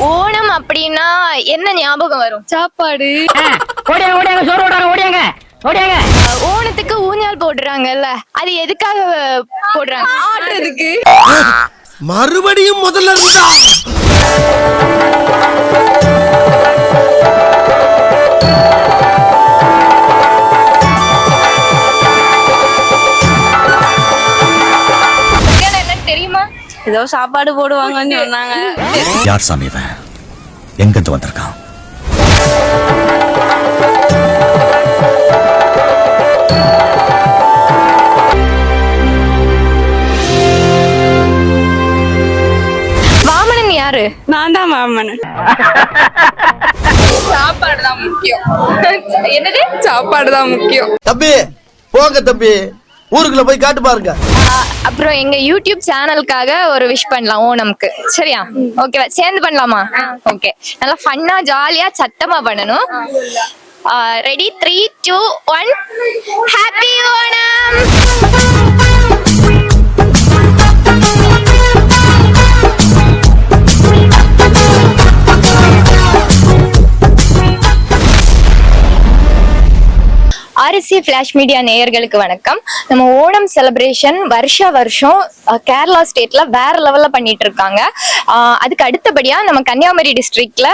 ஓணம் அப்படின்னா என்ன ஞாபகம் வரும்? சாப்பாடு. ஓடியாங்க சோறு ஓடியாங்க. ஓணத்துக்கு ஊஞ்சல் போடுறாங்கல்ல, அது எதுக்காக போடுறாங்க? ஆடுறதுக்கு. மறுபடியும் முதல்ல இருந்தா தெரியுமா? ஏதோ சாப்பாடு போடுவாங்கன்னு சொன்னாங்க. யார் சாமி இவன்? எங்கிருந்து வந்திருக்கான்? வாமனன் யாரு? நான் தான் வாமனன். சாப்பாடு தான் முக்கியம். என்னது? சாப்பாடு தான் முக்கியம். தம்பி போங்க தம்பி, ஊருக்குள்ள போய் காட்டு பாருங்க. அப்புறம் எங்க யூடியூப் சேனலுக்காக ஒரு விஷ் பண்ணலாம் ஓணம்க்கு, சரியா? ஓகேவா? சேர்ந்து பண்ணலாமா? ஓகே, நல்லா ஃபன்னா ஜாலியா சத்தமா பண்ணணும். Ready? 3, 2, 1. Happy Onam. RSC flash media நேயர்களுக்கு வணக்கம். நம்ம ஓணம் செலிப்ரேஷன் வருஷம் கேரளா ஸ்டேட்ல வேற லெவல்ல பண்ணிட்டு இருக்காங்க. அதுக்கு அடுத்தபடியா நம்ம கன்னியாகுமரி டிஸ்ட்ரிக்ட்ல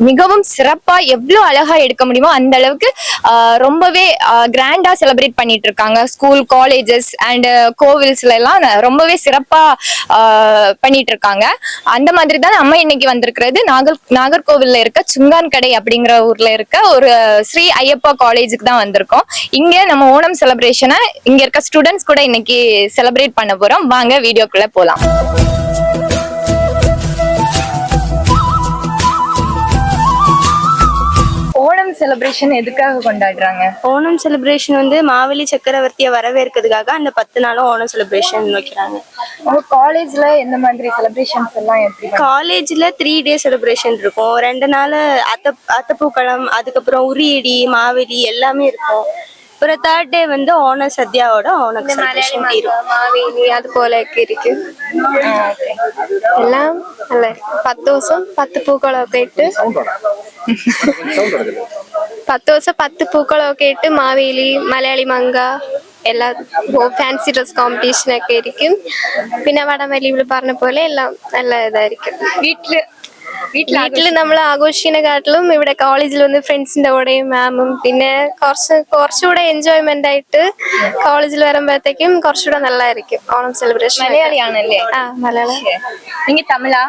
மிகவும் சிறப்பா எவ்வளவு அழகா எடுக்க முடியுமோ அந்த அளவுக்கு ரொம்பவே கிராண்டா செலிப்ரேட் பண்ணிட்டு இருக்காங்க. ஸ்கூல், காலேஜஸ் அண்ட் கோவில்ஸ்ல எல்லாம் ரொம்பவே சிறப்பா பண்ணிட்டு இருக்காங்க. அந்த மாதிரி தான் நம்ம இன்னைக்கு வந்திருக்கிறது நாகர்கோவில்ல இருக்க சுங்கான்கடை அப்படிங்கிற ஊர்ல இருக்க ஒரு ஸ்ரீ ஐயப்பா காலேஜுக்கு தான் வந்திருக்கோம். இங்க நம்ம ஓணம் செலிப்ரேஷனை இங்க இருக்க ஸ்டூடெண்ட்ஸ் கூட இன்னைக்கு செலிப்ரேட் பண்ண போறோம். வாங்க வீடியோக்குள்ள போலாம். ஓணம் செலிப்ரேஷன் எதுக்காக கொண்டாடுறாங்க? ஓணம் செலிப்ரேஷன் வந்து மாவெளி சக்கரவர்த்தியை வரவேற்கிறதுக்காக அந்த 10 நாளும் ஓணம் செலிப்ரேஷன் வைக்கிறாங்க. உங்க காலேஜ்ல எந்த மாதிரி செலிப்ரேஷன்ஸ் எல்லாம் எப்படி? காலேஜ்ல 3 டே செலிப்ரேஷன் இருக்கும். 2 நாள் அத்தப்பூக்களம், அதுக்கப்புறம் உரியடி, மாவெளி எல்லாமே இருக்கும். அப்புறம் 3rd டே வந்து ஓண சத்யாவோட ஓணம் செலிப்ரேஷன் இருக்கும். മാവേലി അതുപോലെയൊക്കെ ഇരിക്കും. എല്ലാം നല്ല 10 ദിവസം 10 പൂക്കളൊക്കെ ഇട്ട് 10 ദിവസം 10 പൂക്കളൊക്കെ ഇട്ട് മാവേലി, മലയാളി മങ്ക എല്ലാ ഫാൻസി ഡ്രസ് കോമ്പറ്റീഷനൊക്കെ ഇരിക്കും. പിന്നെ വടംവലി പറഞ്ഞ പോലെ എല്ലാം നല്ല ഇതായിരിക്കും. വീട്ടില് നമ്മൾ ആഘോഷിക്കുന്നതിനെക്കാട്ടിലും ഇവിടെ കോളേജിൽ വന്ന് ഫ്രണ്ട്സിന്റെ കൂടെയും മാമും പിന്നെ കുറച്ചുകൂടെ എൻജോയ്മെന്റ് ആയിട്ട് കോളേജിൽ വരുമ്പോഴത്തേക്കും കുറച്ചുകൂടെ നല്ലതായിരിക്കും ഓണം സെലിബ്രേഷൻ. மலையாளியானல்லே? மலையாளம். நீங்க தமிழா?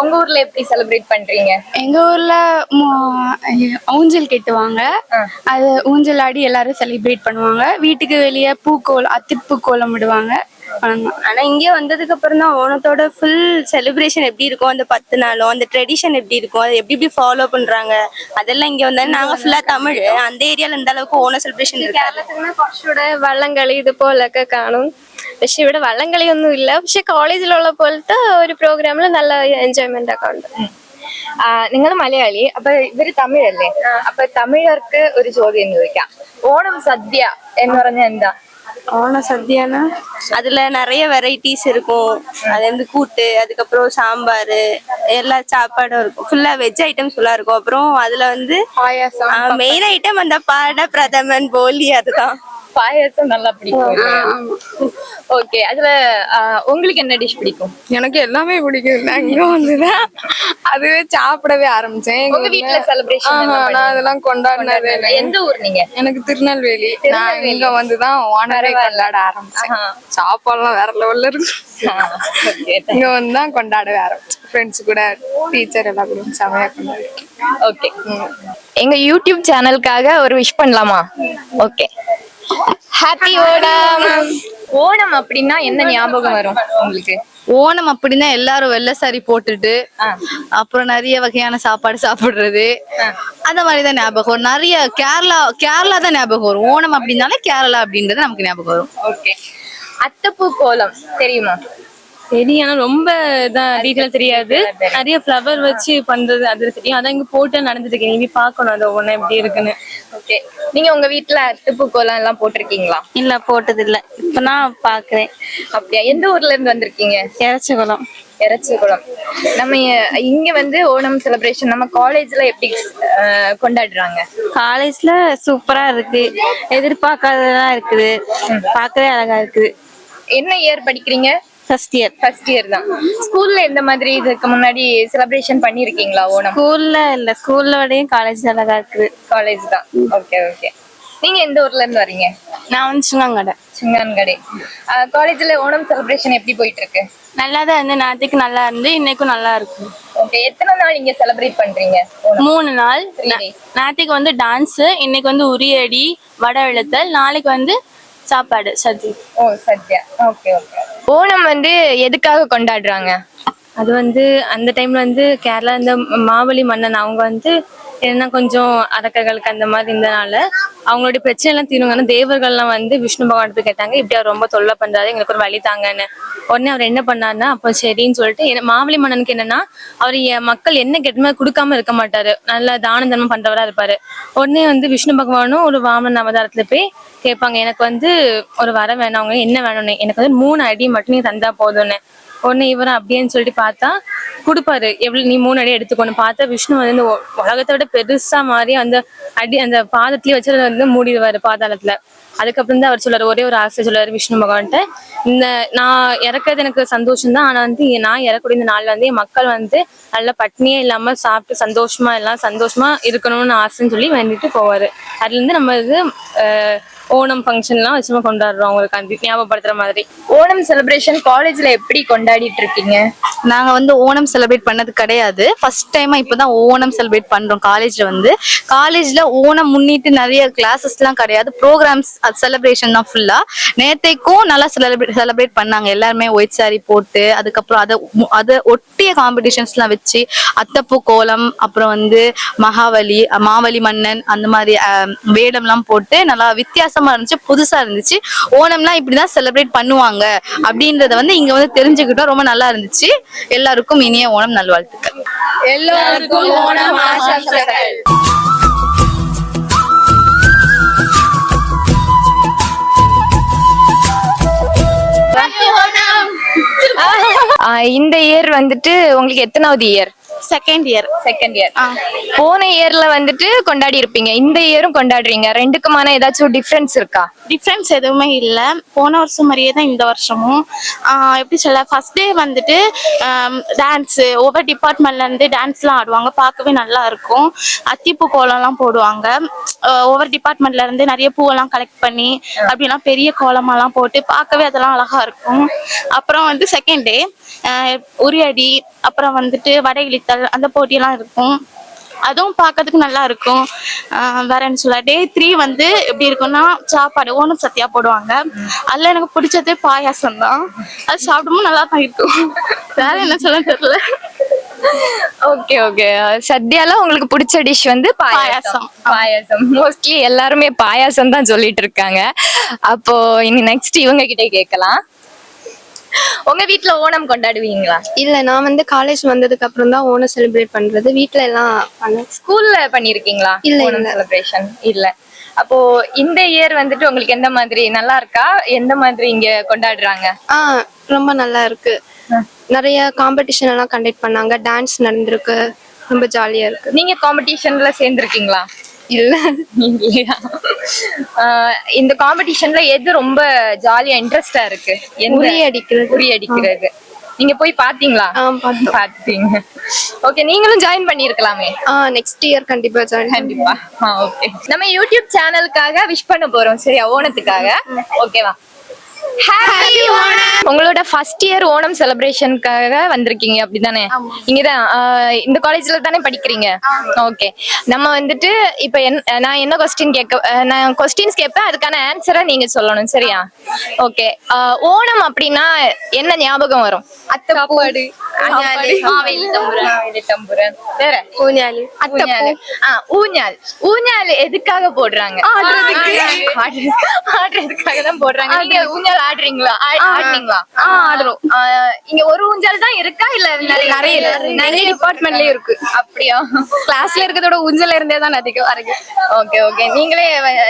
உங்க ஊர்ல எப்படி செலிப்ரேட் பண்றீங்க? எங்க ஊர்ல ஊஞ்சல் கட்டுவாங்க. அது ஊஞ்சல் ஆடி எல்லாரும் செலிப்ரேட் பண்ணுவாங்க. வீட்டுக்கு வெளியே அத்திப்பூ கோலம் விடுவாங்க. ஆனா இங்க வந்ததுக்கு அப்புறம் தான் ஓணத்தோட ஃபுல் செலிப்ரேஷன் எப்படி இருக்கும், அந்த 10 நாளும் அந்த ட்ரெடிஷன் எப்படி இருக்கும், அது எப்படி ஃபாலோ பண்றாங்க, அதெல்லாம் இங்க வந்தா நாங்க ஃபுல்லா தமிழ் அந்த ஏரியால இந்த அளவுக்கு ഓണം സെലിബ്രേഷൻ കേരളത്തിൽ കുറച്ചുകൂടെ വള്ളംകളി ഇതുപോലൊക്കെ കാണും. പക്ഷെ ഇവിടെ വള്ളംകളി ഒന്നും ഇല്ല. പക്ഷെ കോളേജിലുള്ള പോലത്തെ ഒരു പ്രോഗ്രാമിൽ നല്ല എൻജോയ്മെന്റ് ഒക്കെ ഉണ്ട്. നിങ്ങൾ മലയാളി, അപ്പൊ ഇവര് തമിഴല്ലേ? അപ്പൊ തമിഴർക്ക് ഒരു ചോദ്യം ചോദിക്കാം. ഓണം സദ്യ എന്ന് പറഞ്ഞാൽ എന്താ? ஓண சத்யானா அதுல நிறைய வெரைட்டிஸ் இருக்கும். அது வந்து கூட்டு, அதுக்கப்புறம் சாம்பார், எல்லா சாப்பாடும் இருக்கும். ஃபுல்லா வெஜ் ஐட்டம்ஸ் ஃபுல்லா இருக்கும். அப்புறம் அதுல வந்து மெயின் ஐட்டம் அந்த பாட பிரதமன் போலி, அதுதான். பாயாசம் நல்லா பிடிக்கும். ஓகே, அதுல உங்களுக்கு என்ன டிஷ் பிடிக்கும்? எனக்கு எல்லாமே பிடிக்கும். நான் இங்க வந்துதான் அதுவே சாப்பிடவே ஆரம்பிச்சேன். உங்க வீட்ல செலிப்ரேஷன் நான் அதெல்லாம் கொண்டாடினது. எந்த ஊர் நீங்க? எனக்கு திருநெல்வேலி. நான் இங்க வந்துதான் ஓணமே கொண்டாட ஆரம்பிச்சேன். சாப்பாடுலாம் வேற லெவல்ல இருக்கும். இங்க வந்துதான் கொண்டாடவே ஆரம்பிச்சேன். ஃப்ரெண்ட்ஸ் கூட, டீச்சர் எல்லாம் கூட செமையா கொண்டாடிட்டேன். ஓகே, எங்க யூடியூப் சேனலுக்காக ஒரு விஷ் பண்ணலாமா? Okay, happy Onam. ஓணம் அப்படின்னா என்ன ஞாபகம் வரும் உங்களுக்கு? ஓணம் அப்படின்னா எல்லாரும் வெள்ளை சாரி போட்டுட்டு அப்புறம் நிறைய வகையான சாப்பாடு சாப்பிடுறது, அந்த மாதிரிதான் ஞாபகம் வரும். நிறைய கேரளா தான் ஞாபகம் வரும். ஓணம் அப்படின்னாலே கேரளா அப்படின்றது நமக்கு ஞாபகம் வரும். ஓகே, அத்தப்பூ கோலம் தெரியுமா? தெரியும், ஆனா ரொம்ப இதான் டீட்டெயில் தெரியாது. நிறைய ஃப்ளவர் வச்சு பண்றது அது தெரியும். அதான் இங்க போட்டு நடந்துட்டு இருக்கேன். இனி பாக்கணும் அது ஒண்ணு எப்படி இருக்குன்னு. ஓகே, நீங்க உங்க வீட்டுல அத்தப்பூ கோலம் எல்லாம் போட்டிருக்கீங்களா? இல்ல, போட்டது இல்ல. இப்ப நான் பாக்குறேன். அப்படியா? எந்த ஊர்ல இருந்து வந்திருக்கீங்க? எரச்சகுளம். எரச்சிகுளம். நம்ம இங்க வந்து ஓணம் செலிப்ரேஷன் நம்ம காலேஜ்ல எப்படி கொண்டாடுறாங்க? காலேஜ்ல சூப்பரா இருக்கு, எதிர்பார்க்காததெல்லாம் இருக்குது, பார்க்கவே அழகா இருக்குது. என்ன இயர் படிக்கிறீங்க? First year. ஃபர்ஸ்ட் இயர் தான். ஸ்கூல்ல எந்த மாதிரி இதுக்கு முன்னாடி செலிப்ரேஷன் பண்ணிருக்கீங்களா ஓணம்? ஸ்கூல்ல இல்ல, ஸ்கூல்ல விடையும் காலேஜ் அழகா இருக்குது. காலேஜ் தான். Okay okay. நீங்க எந்த ஊர்ல இருந்து வரீங்க? நான் வந்து சுங்காங்கடை. சிங்கான்கடை. காலேஜ்ல ஓணம் செலிப்ரேஷன் எப்படி போயிட்டு இருக்கு? நல்லா தான் இருந்து, நேற்றுக்கு நல்லா இருந்து, இன்னைக்கும் நல்லா இருக்கு. ஓகே. எத்தனை நாள் இங்க செலிப்ரேட் பண்றீங்க? 3 நாள். 3 days. நேற்றுக்கு வந்து டான்ஸ், இன்னைக்கு வந்து உரியடி, வடை இழுத்தல், நாளைக்கு வந்து சாப்பாடு சத்யா. ஓ சத்யா. Okay okay. ஓணம் வந்து எதுக்காக கொண்டாடுறாங்க? அது வந்து அந்த டைம்ல வந்து கேரளா இந்த மாவலி மன்னன் அவங்க வந்து என்ன கொஞ்சம் அரக்கர்களுக்கு அந்த மாதிரி இருந்தனால அவங்களுடைய பிரச்சனை எல்லாம் தீருங்கன்னா தேவர்கள்லாம் வந்து விஷ்ணு பகவான் போய் கேட்டாங்க, இப்படி அவர் ரொம்ப தொல்லை பண்றாரு, எங்களுக்கு ஒரு வழி தாங்கன்னு. உடனே அவர் என்ன பண்ணாருன்னா, அப்போ சரின்னு சொல்லிட்டு மாவலி மன்னனுக்கு என்னன்னா, அவர் மக்கள் என்ன கெட்டமே கொடுக்காம இருக்க மாட்டாரு, நல்ல தான தர்மம் பண்றவரா இருப்பாரு. உடனே வந்து விஷ்ணு பகவானும் ஒரு வாமன் அவதாரத்துல போய் கேட்பாங்க, எனக்கு வந்து ஒரு வரம் வேணும், அவங்க என்ன வேணும்னு, எனக்கு வந்து 3 அடி மட்டும் நீ தந்தா போதும்னு. உடனே இவரும் அப்படின்னு சொல்லிட்டு பார்த்தா கொடுப்பாரு, எவ்வளவு நீ 3 அடி எடுத்துக்கொண்டு பார்த்தா விஷ்ணு வந்து இந்த உலகத்தை விட பெருசா மாதிரி அந்த அடி அந்த பாதத்திலேயே வச்சு வந்து மூடிடுவாரு பாதாளத்துல. அதுக்கப்புறம் தான் அவர் சொல்றாரு, ஒரே ஒரு ஆசை சொல்றாரு விஷ்ணு பகவான்கிட்ட, இந்த நான் இறக்குறது எனக்கு சந்தோஷம் தான், ஆனா வந்து நான் இறக்கக்கூடிய இந்த நாள்ல வந்து என் மக்கள் வந்து நல்ல பட்னியே இல்லாம சாப்பிட்டு சந்தோஷமா எல்லாம் சந்தோஷமா இருக்கணும்னு ஆசைன்னு சொல்லி வேண்டிட்டு போவாரு. அதுல இருந்து நம்ம இது ஓணம் ஃபங்க்ஷன்லாம் வச்சுமா கொண்டாடுறோம், அவங்களுக்கு ஞாபகப்படுத்துற மாதிரி. ஓணம் செலிப்ரேஷன் காலேஜ்ல எப்படி கொண்டாடிட்டு இருக்கீங்க? நாங்க வந்து ஓணம் செலிப்ரேட் பண்ணது கிடையாது, ஃபர்ஸ்ட் டைமா இப்பதான் ஓணம் செலிப்ரேட் பண்றோம் காலேஜ்ல வந்து. காலேஜ்ல ஓணம் முன்னிட்டு நிறைய கிளாஸஸ் எல்லாம் கிடையாது, ப்ரோக்ராம்ஸ் செலிப்ரேஷன் தான் ஃபுல்லா. நேத்தைக்கும் நல்லா செலிப்ரேட் பண்ணாங்க, எல்லாருமே ஒயிட் சாரி போட்டு, அதுக்கப்புறம் அதை ஒட்டிய காம்படிஷன்ஸ் எல்லாம் வச்சு, அத்தப்பூ கோலம், அப்புறம் வந்து மாவலி மன்னன் அந்த மாதிரி வேடம் எல்லாம் போட்டு நல்லா வித்தியாசமா இருந்துச்சு, புதுசா இருந்துச்சு. ஓணம்லாம் இப்படிதான் செலிப்ரேட் பண்ணுவாங்க அப்படின்றத வந்து இங்க வந்து தெரிஞ்சுக்கிட்டோம், ரொம்ப நல்லா இருந்துச்சு. எல்லாருக்கும் இனிய ஓணம் நல்வாழ்த்துக்கள். எல்லாருக்கும் ஓணம் ஆசம்சைகள். இந்த இயர் வந்துட்டு உங்களுக்கு எத்தனாவது year? Second year. Second year. போன இயர்ல வந்துட்டு கொண்டாடி இருப்பீங்க, இந்த இயரும் கொண்டாடுறீங்க, ரெண்டுக்குமான ஏதாச்சும் டிஃபரன்ஸ் இருக்கா? டிஃப்ரென்ஸ் எதுவுமே இல்லை, போன வருஷம் மாதிரியே தான் இந்த வருஷமும். எப்படி சொல்ல, ஃபர்ஸ்ட் டே வந்துட்டு டான்ஸு, ஒவ்வொரு டிபார்ட்மெண்ட்லேருந்து டான்ஸ்லாம் ஆடுவாங்க, பார்க்கவே நல்லா இருக்கும். அத்திப்பூ கோலம்லாம் போடுவாங்க, ஒவ்வொரு டிபார்ட்மெண்ட்லேருந்து நிறைய பூவெல்லாம் கலெக்ட் பண்ணி அப்படிலாம் பெரிய கோலமெல்லாம் போட்டு பார்க்கவே அதெல்லாம் அழகாக இருக்கும். அப்புறம் வந்து செகண்ட் டே உரியடி, அப்புறம் வந்துட்டு வடை இழுத்தல் அந்த போட்டியெல்லாம் இருக்கும், அதுவும் பார்க்கறதுக்கு நல்லா இருக்கும். வேற என்ன சொல்ல, டே 3 வந்து எப்படி இருக்கும்னா சாப்பாடு ஓணம் சத்தியா போடுவாங்க, அதுல எனக்கு பிடிச்சது பாயாசம் தான், அது சாப்பிடும்போது நல்லா தான் இருக்கும். வேற என்ன சொல்ல தெரியல. Okay okay. சத்யால உங்களுக்கு பிடிச்ச டிஷ் வந்து பாயாசம். பாயாசம் மோஸ்ட்லி எல்லாருமே பாயாசம் தான் சொல்லிட்டு இருக்காங்க. அப்போ இனி நெக்ஸ்ட் இவங்க கிட்டே கேட்கலாம், உங்க வீட்ல ஓணம் கொண்டாடுவீங்களா? இல்ல, நான் வந்து காலேஜ் வந்ததுக்கு அப்புறம் தான் ஓணம் செலிப்ரேட் பண்றது, வீட்ல எல்லாம் பண்ண. ஸ்கூல்ல பண்ணிருக்கீங்களா இல்ல, ஓணம் செலிப்ரேஷன்? இல்ல. அப்போ இந்த இயர் வந்துட்டு உங்களுக்கு எந்த மாதிரி நல்லா இருக்கா, எந்த மாதிரி இங்க கொண்டாடுறாங்க? ரொம்ப நல்லா இருக்கு, நிறைய காம்படிஷன் எல்லாம் கண்டக்ட் பண்ணாங்க, டான்ஸ் நடந்திருக்கு, ரொம்ப ஜாலியா இருக்கு. நீங்க காம்படிஷன்ல சேர்ந்துருக்கீங்களா? இல்ல. இல்லையா? இந்த காம்படிஷன்ல எது ரொம்ப ஜாலியா இன்ட்ரெஸ்டா இருக்கு? உரி அடிக்கிறது. நீங்க போய் பாத்தீங்களா? பாத்தீங்க. ஓகே, நீங்களும் ஜாயின் பண்ணிருக்கலாமே. நெக்ஸ்ட் இயர் கண்டிப்பா ஜாயின். கண்டிப்பா. ஓகே. நம்ம யூடியூப் சேனலுக்காக விஷ் பண்ண போறோம், சரியா? ஓணத்துக்காக. ஓகேவா? ஹாப்பி ஓணம். உங்களோட ஃபர்ஸ்ட் இயர் ஓணம் செலிப்ரேஷனுக்காக வந்திருக்கீங்க அப்படிதானே? இங்கதான் இந்த காலேஜ்ல தானே படிக்கிறீங்க? ஓகே. நம்ம வந்துட்டு இப்ப நான் என்ன நான் கொஸ்டின்ஸ் கேட்பேன், அதுக்கான ஆன்சரை நீங்க சொல்லணும், சரியா? ஓகே. ஓணம் அப்படின்னா என்ன ஞாபகம் வரும்? அத்தப்பாடு, வேற ஊஞ்சால். ஊஞ்சால். ஊஞ்சால் எதுக்காக போடுறாங்க? ஆடுறதுக்காக தான் போடுறாங்க. நீங்க ஊஞ்சால் ஆடுறீங்களா? ஆடுறீங்களா? ஆடுறோம். இங்க ஒரு ஊஞ்சால் தான் இருக்கா இல்ல நிறைய டிபார்ட்மெண்ட்லயும் இருக்கு? அப்படியா? கிளாஸ்ல இருக்கிறதோட ஊஞ்சல்ல இருந்தே தான் அதிகம் இருக்கு. Okay okay.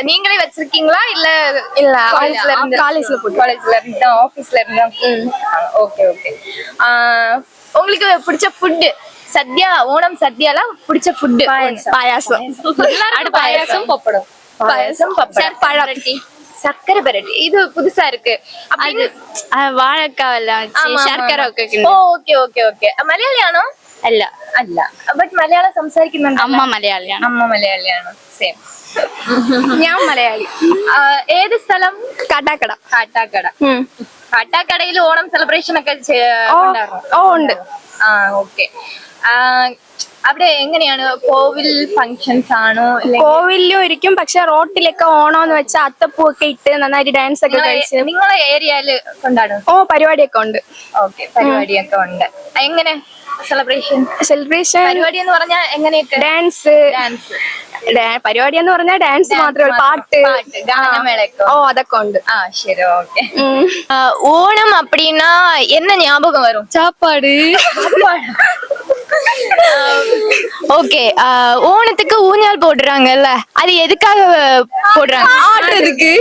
நீங்களே வச்சிருக்கீங்களா இல்ல? இல்ல, காலேஜ்ல இருந்து. காலேஜ்ல இருந்து, ஆபீஸ்ல இருந்து. Okay okay. உங்களுக்கு பிடிச்ச ஃபுட் சத்யா ஓணம் சத்யால பிடிச்ச ஃபுட் பாயாசம் எல்லாரும் பாயாசம் பப்படம் பாயாசம் பப்படம் பழம் சக்கரை பரட்டி இது புதுசா இருக்கு அது வாழைக்காய் எல்லாம் வச்சு ശർക്കര ഒക്കെ ഓക്കെ ഓക്കെ ഓക്കെ മലയാളിയാണോ അല്ല അല്ല ബട്ട് മലയാളം സംസാരിക്കുന്നുണ്ട് അമ്മ മലയാളിയാണ് അമ്മ മലയാളിയാണ് സെയിം ഞാൻ മലയാളി ഏത് സ്ഥലം കാട്ടാക്കട കാട്ടാക്കട കാട്ടാക്കടയിൽ ഓണം സെലിബ്രേഷൻ ഒക്കെ ഉണ്ടായിരുന്നു ഉണ്ട് ആ ഓക്കെ അവിടെ എങ്ങനെയാണ് കോവിൽ ഫങ്ഷൻസ് ആണോ കോവിലും ഇരിക്കും പക്ഷെ റോട്ടിലൊക്കെ ഓണമെന്ന് വെച്ചാൽ അത്തപ്പൂ ഒക്കെ ഇട്ട് നന്നായിട്ട് ഡാൻസ് ഒക്കെ കഴിച്ച് നിങ്ങളെ ഏരിയയില് കൊണ്ടാടും പരിപാടിയൊക്കെ ഉണ്ട് ഓക്കെ പരിപാടിയൊക്കെ ഉണ്ട് എങ്ങനെ സെലിബ്രേഷൻ പരിപാടി എന്ന് പറഞ്ഞാൽ എങ്ങനെയൊക്കെ ഡാൻസ് പരിപാടി എന്ന് പറഞ്ഞാൽ ഡാൻസ് മാത്രമേ ഉള്ളൂ പാട്ട് ഗാനമേളയൊക്കെ അതൊക്കെ ഉണ്ട് சரி ஓகே ஓணம் அப்படின்னா என்ன ஞாபகம் வரும் சாப்பாடு ஓகே ஓணத்துக்கு ஊஞ்சல் போடுறாங்கல்ல அது எதுக்காக போடுறாங்க ஆடுறதுக்கு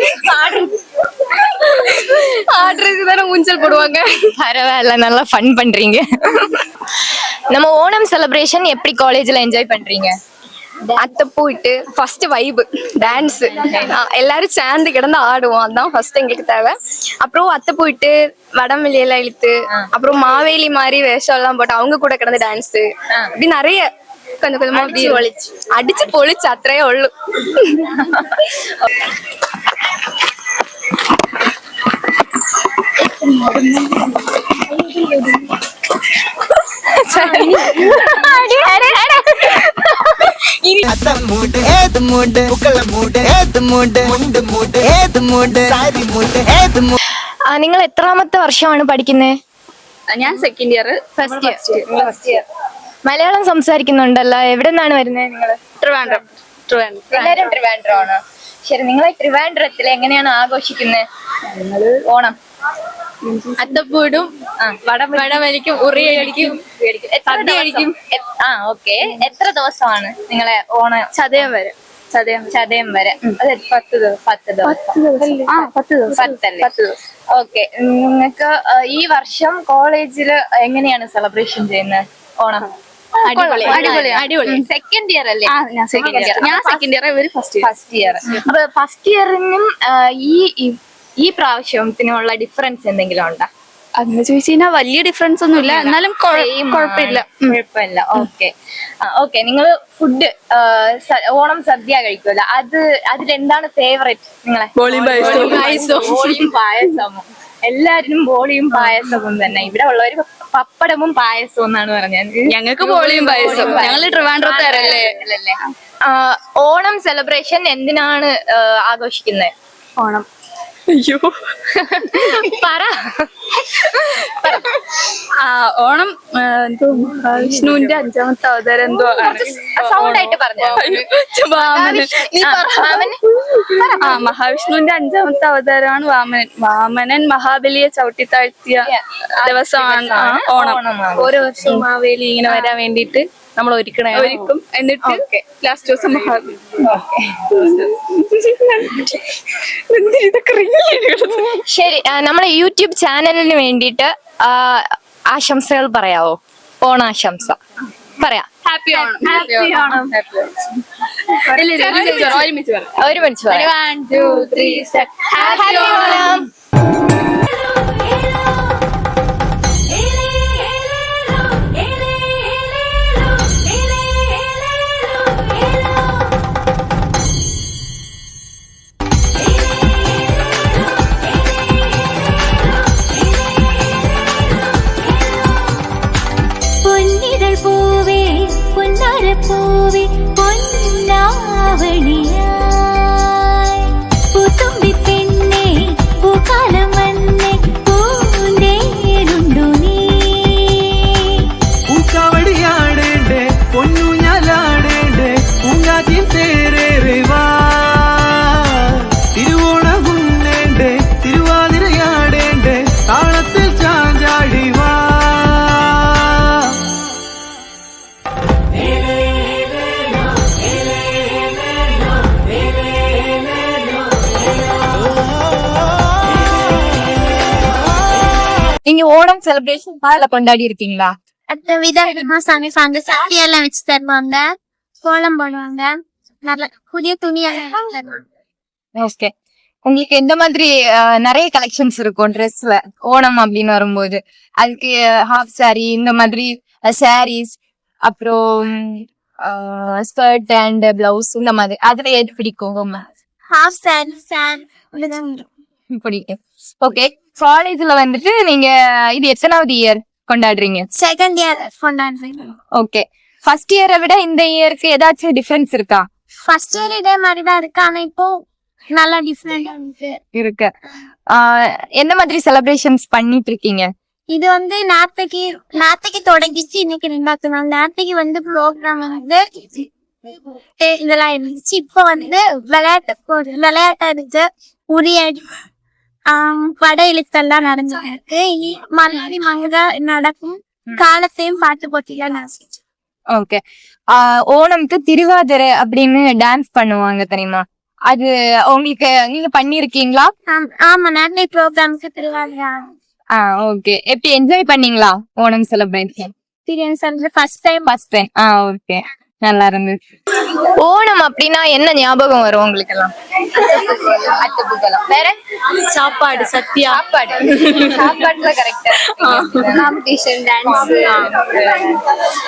தானே ஊஞ்சல் போடுவாங்க பரவாயில்ல நல்லா ஃபன் பண்றீங்க நம்ம ஓணம் செலிப்ரேஷன் எப்படி காலேஜ்ல என்ஜாய் பண்றீங்க அத்தப்பூ இட்டு ஃபர்ஸ்ட் வைப் டான்ஸ் எல்லாரும் சேர்ந்து கிடந்து ஆடுவோம் அதுதான் ஃபர்ஸ்ட் எங்களுக்கு தேவை அப்புறம் அத்தப்பூ இட்டு வடம் வெளியெல்லாம் இழுத்து அப்புறம் மாவேலி மாதிரி வேஷம் எல்லாம் போட்டு அவங்க கூட கிடந்து டான்ஸ் இப்படி நிறைய கொஞ்சம் கொஞ்சமா அடிச்சு பொழிச்சு அത്രേ ഉള്ളൂ നിങ്ങൾ എത്രാമത്തെ വർഷമാണ് പഠിക്കുന്നത് ഞാൻ second year first year Malayalam സംസാരിക്കുന്നുണ്ടല്ലോ എവിടെ നിന്നാണ് വരുന്നത് നിങ്ങള് ട്രിവാൻഡ്രം എല്ലാരും ട്രിവാൻഡ്രമാണ് ശരി നിങ്ങളെ ട്രിവാൻഡ്രത്തിൽ എങ്ങനെയാണ് ആഘോഷിക്കുന്നത് ഓണം അത്തപ്പൂടും വടമലിക്കും ഉറിയടിക്കും സദ്യ കഴിക്കും ഓക്കെ എത്ര ദിവസമാണ് നിങ്ങളെ ഓണം ചതയം വരെ ചതയം വരെ അത് 10 ദിവസം 10 ദിവസം ഓക്കെ നിങ്ങൾക്ക് ഈ വർഷം കോളേജിൽ എങ്ങനെയാണ് സെലിബ്രേഷൻ ചെയ്യുന്നത് ഓണം അടിപൊളി സെക്കൻഡ് ഇയർ അല്ലേ ഞാൻ സെക്കൻഡ് ഇയർ ഇവര് ഫസ്റ്റ് ഇയർ അപ്പൊ ഫസ്റ്റ് ഇയറിനും ഈ പ്രാവശ്യത്തിനുള്ള ഡിഫറൻസ് എന്തെങ്കിലും ഉണ്ടോ അങ്ങനെ ചോദിച്ചു കഴിഞ്ഞാൽ വലിയ ഡിഫറൻസ് ഒന്നും ഇല്ല എന്നാലും കുഴപ്പമില്ല ഓക്കെ നിങ്ങൾ ഫുഡ് ഓണം സദ്യ കഴിക്കുമല്ലോ അതിലെന്താണ് ഫേവറേറ്റ് നിങ്ങളെ ബോളിയും പായസവും എല്ലാരും ബോളിയും പായസവും തന്നെ ഇവിടെ ഉള്ളവര് പപ്പടവും പായസവും എന്നാണ് പറഞ്ഞത് ഞങ്ങൾക്ക് ബോളിയും പായസം ഞങ്ങള് ട്രിവാൻഡ്രത്തുകാരല്ലേ ഓണം സെലിബ്രേഷൻ എന്തിനാണ് ആഘോഷിക്കുന്നത് ഓണം അയ്യോ പറ ഓണം എന്തോ മഹാവിഷ്ണുവിന്റെ 5ാമത്തെ അവതാരം എന്തോ സൗണ്ട് ആയിട്ട് പറഞ്ഞു മഹാവിഷ്ണുവിന്റെ 5ാമത്തെ അവതാരമാണ് വാമനൻ മഹാബലിയെ ചവിട്ടിത്താഴ്ത്തിയ ദിവസമാണ് ഓണം ഓരോ വർഷവും മാവേലി ഇങ്ങനെ വരാൻ വേണ്ടിട്ട് നമ്മൾ ഒരുക്കും എന്നിട്ട് ലാസ്റ്റ് ദിവസം ശരി നമ്മളെ യൂട്യൂബ് ചാനലിന് വേണ്ടിയിട്ട് ആശംസകൾ പറയാവോ ഓണാശംസ പറയാം ഹാപ്പി ഓണം ഒരുമിച്ച് പറയാം 1 2 3 ഹാപ്പി ഓണം പൂവേ പൊന്നാവണിയായി പൂത്തുമ്പി പെണ്ണേ പൂക്കാലം വന്നേ പൂന്തേരുണ്ടു നീ പൂക്കാവടിയാടേണ്ടേ പൊന്നൂഞ്ഞാലാടേണ്ടേ പൂങ്കാറ്റിൻ തേരേറിവാ തിരുവോണമുണ്ണേണ്ടേ തിരുവാതിരയാടേണ്ടേ താളത്തിൽ ചാഞ്ചാടിവാ நீங்க ஓணம் செலிப்ரேஷன் கொண்டாடி இருக்கீங்களா? அடுத்த விதவிதமா சமைப்பாங்க, சட்டியெல்லாம் வச்சு தருவாங்க, கோலம் போடுவாங்க, நல்ல புதிய துணியெல்லாம் தருவாங்க. ஓகே, உங்களுக்கு எந்த மாதிரி நிறைய கலெக்ஷன்ஸ் இருக்கும் ட்ரெஸ்ல ஓணம் அப்படின்னு வரும்போது? அதுக்கு ஹாஃப் சாரி, இந்த மாதிரி சாரீஸ், அப்புறம் ஸ்கர்ட் அண்ட் பிளவுஸ், இந்த மாதிரி அதுல எது பிடிக்கும்? ஹாஃப் சாரி பிடிக்கும். ஓகே, காலேஜ்ல வந்துட்டு நீங்க இது எத்தனாவது இயர் கொண்டாடுறீங்க? செகண்ட் இயர் கொண்டாடுறீங்க. ஓகே, ஃபர்ஸ்ட் இயரை விட இந்த இயருக்கு ஏதாச்சும் டிஃபரன்ஸ் இருக்கா? ஃபர்ஸ்ட் இயர் இதே மாதிரி தான் இருக்கு, ஆனா இப்போ நல்லா டிஃப்ரெண்டா இருக்கு. எந்த மாதிரி செலிப்ரேஷன்ஸ் பண்ணிட்டு இருக்கீங்க? இது வந்து நேத்தைக்கு தொடங்கிச்சு, இன்னைக்கு 2வது நாள். நேத்தைக்கு வந்து ப்ரோக்ராம் வந்து இதெல்லாம் இருந்துச்சு. இப்போ வந்து விளையாட்டா இருக்கு, உரியடி வட இழுத்தெல்லாம் நடந்துருக்கு. இனி மலரி மங்கா நடக்கும், காலத்தையும் பாட்டு போட்டிலாம் நடந்துச்சு. ஓகே, ஓணம்க்கு திருவாதிரை அப்படின்னு டான்ஸ் பண்ணுவாங்க தெரியுமா? அது உங்களுக்கு நீங்க பண்ணிருக்கீங்களா? ஆமா, நேரடி ப்ரோக்ராம்க்கு திருவாதிரை. ஓகே, எப்படி என்ஜாய் பண்ணீங்களா Onam celebration? First time. Okay, நல்லா இருந்துச்சு. ஓணம் அப்படின்னா என்ன ஞாபகம் வரும் உங்களுக்கு எல்லாம்? அட்டப்பூக்கலம். வேற சாப்பாடு, சத்யா. சாப்பாடுல கரெக்டா காம்படிஷன், டான்ஸ்.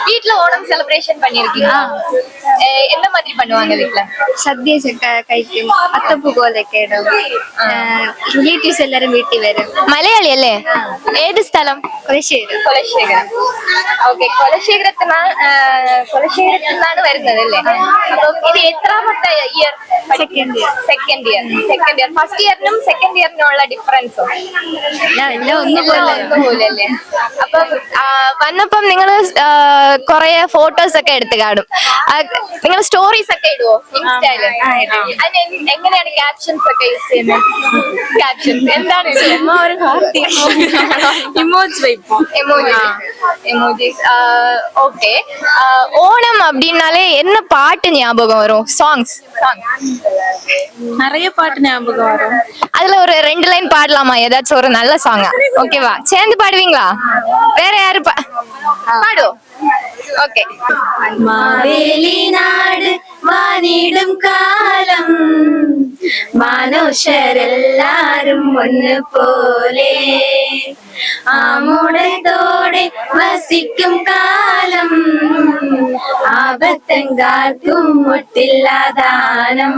வீட்ல ஓணம் செலிப்ரேஷன் பண்ணிருக்கீங்களா? எந்த மாதிரி பண்ணுவாங்க வீட்ல? സദ്യ കഴിക്കും, അത്തപ്പൂക്കോലൊക്കെ ഇടും, റിലേറ്റീവ്സ് എല്ലാരും വീട്ടിൽ വരും. മലയാളി അല്ലേ? ഏത് സ്ഥലം? കുലശേഖരം. ഓക്കെ, കുലശേഖരത്തിനാണ് വരുന്നത് അല്ലേ? അപ്പം ഇത് എത്രാമത്തെ ഇയർ? Second year. ഫസ്റ്റ് ഇയറിനും സെക്കൻഡ് ഇയറിനുള്ള ഡിഫറൻസോ? ഒന്നുപോലെ അല്ലേ? അപ്പം വന്നപ്പം നിങ്ങള് കൊറേ ഫോട്ടോസ് ഒക്കെ എടുത്ത് കാണും. നിങ്ങൾ സ്റ്റോറീസ് ഒക്കെ ഇടുവോ ഇൻസ്റ്റയില്? അതിന് എങ്ങനെയാണ് ക്യാപ്ഷൻസ് ഒക്കെ യൂസ് ചെയ്യുന്നത്? ക്യാപ്ഷൻസ് എന്താണ്? எமோஜிஸ். ஓகே, ஓணம் அப்படின்னாலே என்ன பாட்டு ஞாபகம் வரும்? சாங்ஸ் நிறைய பாட்டு ஞாபகம் வரும். அதுல ஒரு 2 லைன் பாடலாமா? ஏதாச்சும் ஒரு நல்ல சாங்கா? ஓகேவா? சேர்ந்து பாடுவீங்களா? வேற யாரு பாடும்? ஓகே. മാവേലി നാട് വാണിടും കാലം, മനുഷ്യരെല്ലാരും ഒന്ന് പോലെ, ആമോടത്തോടെ വസിക്കും കാലം, ആപത്തെങ്കാർക്കും മുട്ടില്ലാദാനം.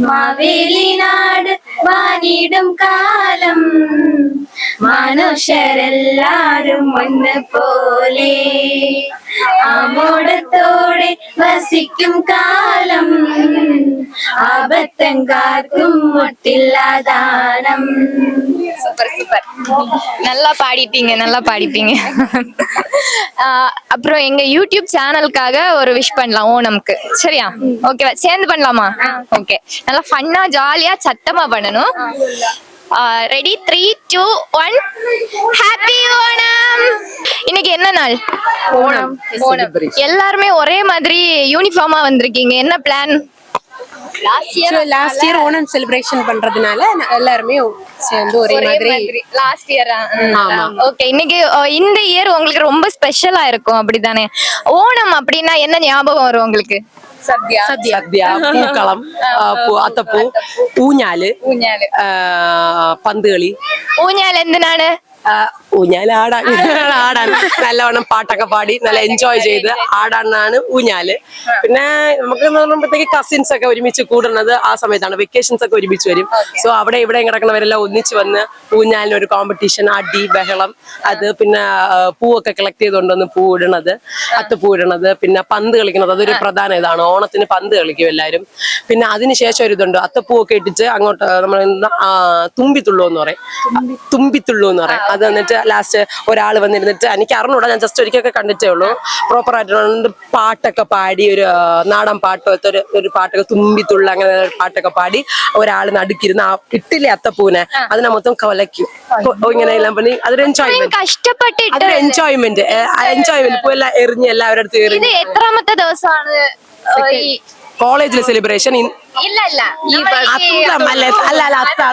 മാവേലി നാട് വാണിടും കാലം, മനുഷ്യരെല്ലാരും ഒന്ന് പോലെ, ആമോടത്തോടെ വസിക്കും കാലം, ആപത്തെങ്കാർക്കും മുട്ടില്ലാദാനം. சூப்பர். நல்லா பாடிப்பீங்க. அப்புறம் எங்க யூடியூப் சேனலுக்காக ஒரு விஷ் பண்ணலாம் ஓணம்க்கு, சரியா? ஓகேவா? சேர்ந்து பண்ணலாமா? ஓகே, நல்லா ஃபன்னா ஜாலியா சத்தமா பண்ணணும். ரெடி? 3, 2, 1. ஹாப்பி ஓணம். இன்னைக்கு என்ன நாள்? ஓணம். எல்லாருமே ஒரே மாதிரி யூனிஃபார்மா வந்திருக்கீங்க, என்ன plan? Last year Onam celebration பண்றதுனால எல்லாருமே சேர்ந்து ஒரே மாதிரி. லாஸ்ட் இயரா? ஓகே, இன்னைக்கு இந்த இயர் உங்களுக்கு ரொம்ப ஸ்பெஷலா இருக்கும், அப்படிதானே? ஓணம் அப்படின்னா என்ன ஞாபகம் வரும் உங்களுக்கு? സദ്യ, പൂക്കളം, അത്തപ്പൂ, ഊഞ്ഞാല്, പന്ത് കളി. ഊഞ്ഞാൽ എന്തിനാണ്? ഊഞ്ഞാല് ആടാൻ നല്ലവണ്ണം പാട്ടൊക്കെ പാടി നല്ല എൻജോയ് ചെയ്ത് ആടാനാണ് ഊഞ്ഞാല്. പിന്നെ നമുക്ക് പറയുമ്പോഴത്തേക്ക് കസിൻസ് ഒക്കെ ഒരുമിച്ച് കൂടുന്നത് ആ സമയത്താണ്. വെക്കേഷൻസ് ഒക്കെ ഒരുമിച്ച് വരും. സോ അവിടെ ഇവിടെയും കിടക്കുന്നവരെല്ലാം ഒന്നിച്ച് വന്ന് ഊഞ്ഞാലിന് ഒരു കോമ്പറ്റീഷൻ, അടി ബഹളം, അത് പിന്നെ പൂവൊക്കെ കളക്ട് ചെയ്തുകൊണ്ടൊന്ന് പൂ ഇടണത്, അത്തപ്പൂ ഇടണത്, പിന്നെ പന്ത് കളിക്കുന്നത്, അതൊരു പ്രധാന ഇതാണ്. ഓണത്തിന് പന്ത് കളിക്കും എല്ലാവരും. പിന്നെ അതിനുശേഷം ഒരു ഇതുണ്ട്, അത്തപ്പൂവൊക്കെ ഇട്ടിച്ച് അങ്ങോട്ട് നമ്മൾ തുമ്പിത്തുള്ളൂ എന്ന് പറയും. അത് വന്നിട്ട് ലാസ്റ്റ് ഒരാൾ വന്നിരുന്നിട്ട്, എനിക്ക് അറിഞ്ഞൂടാ, ഞാൻ ജസ്റ്റ് ഒരിക്കലൊക്കെ കണ്ടിട്ടേ ഉള്ളൂ, പ്രോപ്പർ ആയിട്ട് പാട്ടൊക്കെ പാടി, ഒരു നാടൻ പാട്ടൊക്കെ ഒരു പാട്ടൊക്കെ തുമ്പിത്തുള്ള അങ്ങനെ പാട്ടൊക്കെ പാടി ഒരാൾ നടുക്കിരുന്ന് ആ ഇട്ടില്ലേ അത്തപ്പൂവിനെ അതിനെ മൊത്തം കൊലയ്ക്കും. ഇങ്ങനെ എല്ലാം പണി, അതൊരു എൻജോയ്മെന്റ്. അതൊരു എൻജോയ്മെന്റ് പൂ എല്ലാം എറിഞ്ഞ് എല്ലാവരുടെ അടുത്ത് എറിഞ്ഞ്. എത്രാമത്തെ ദിവസമാണ് കോളേജിലെ സെലിബ്രേഷൻ ഇല്ല ഇല്ല അത്തം അല്ല അല്ല അല്ല അത്തം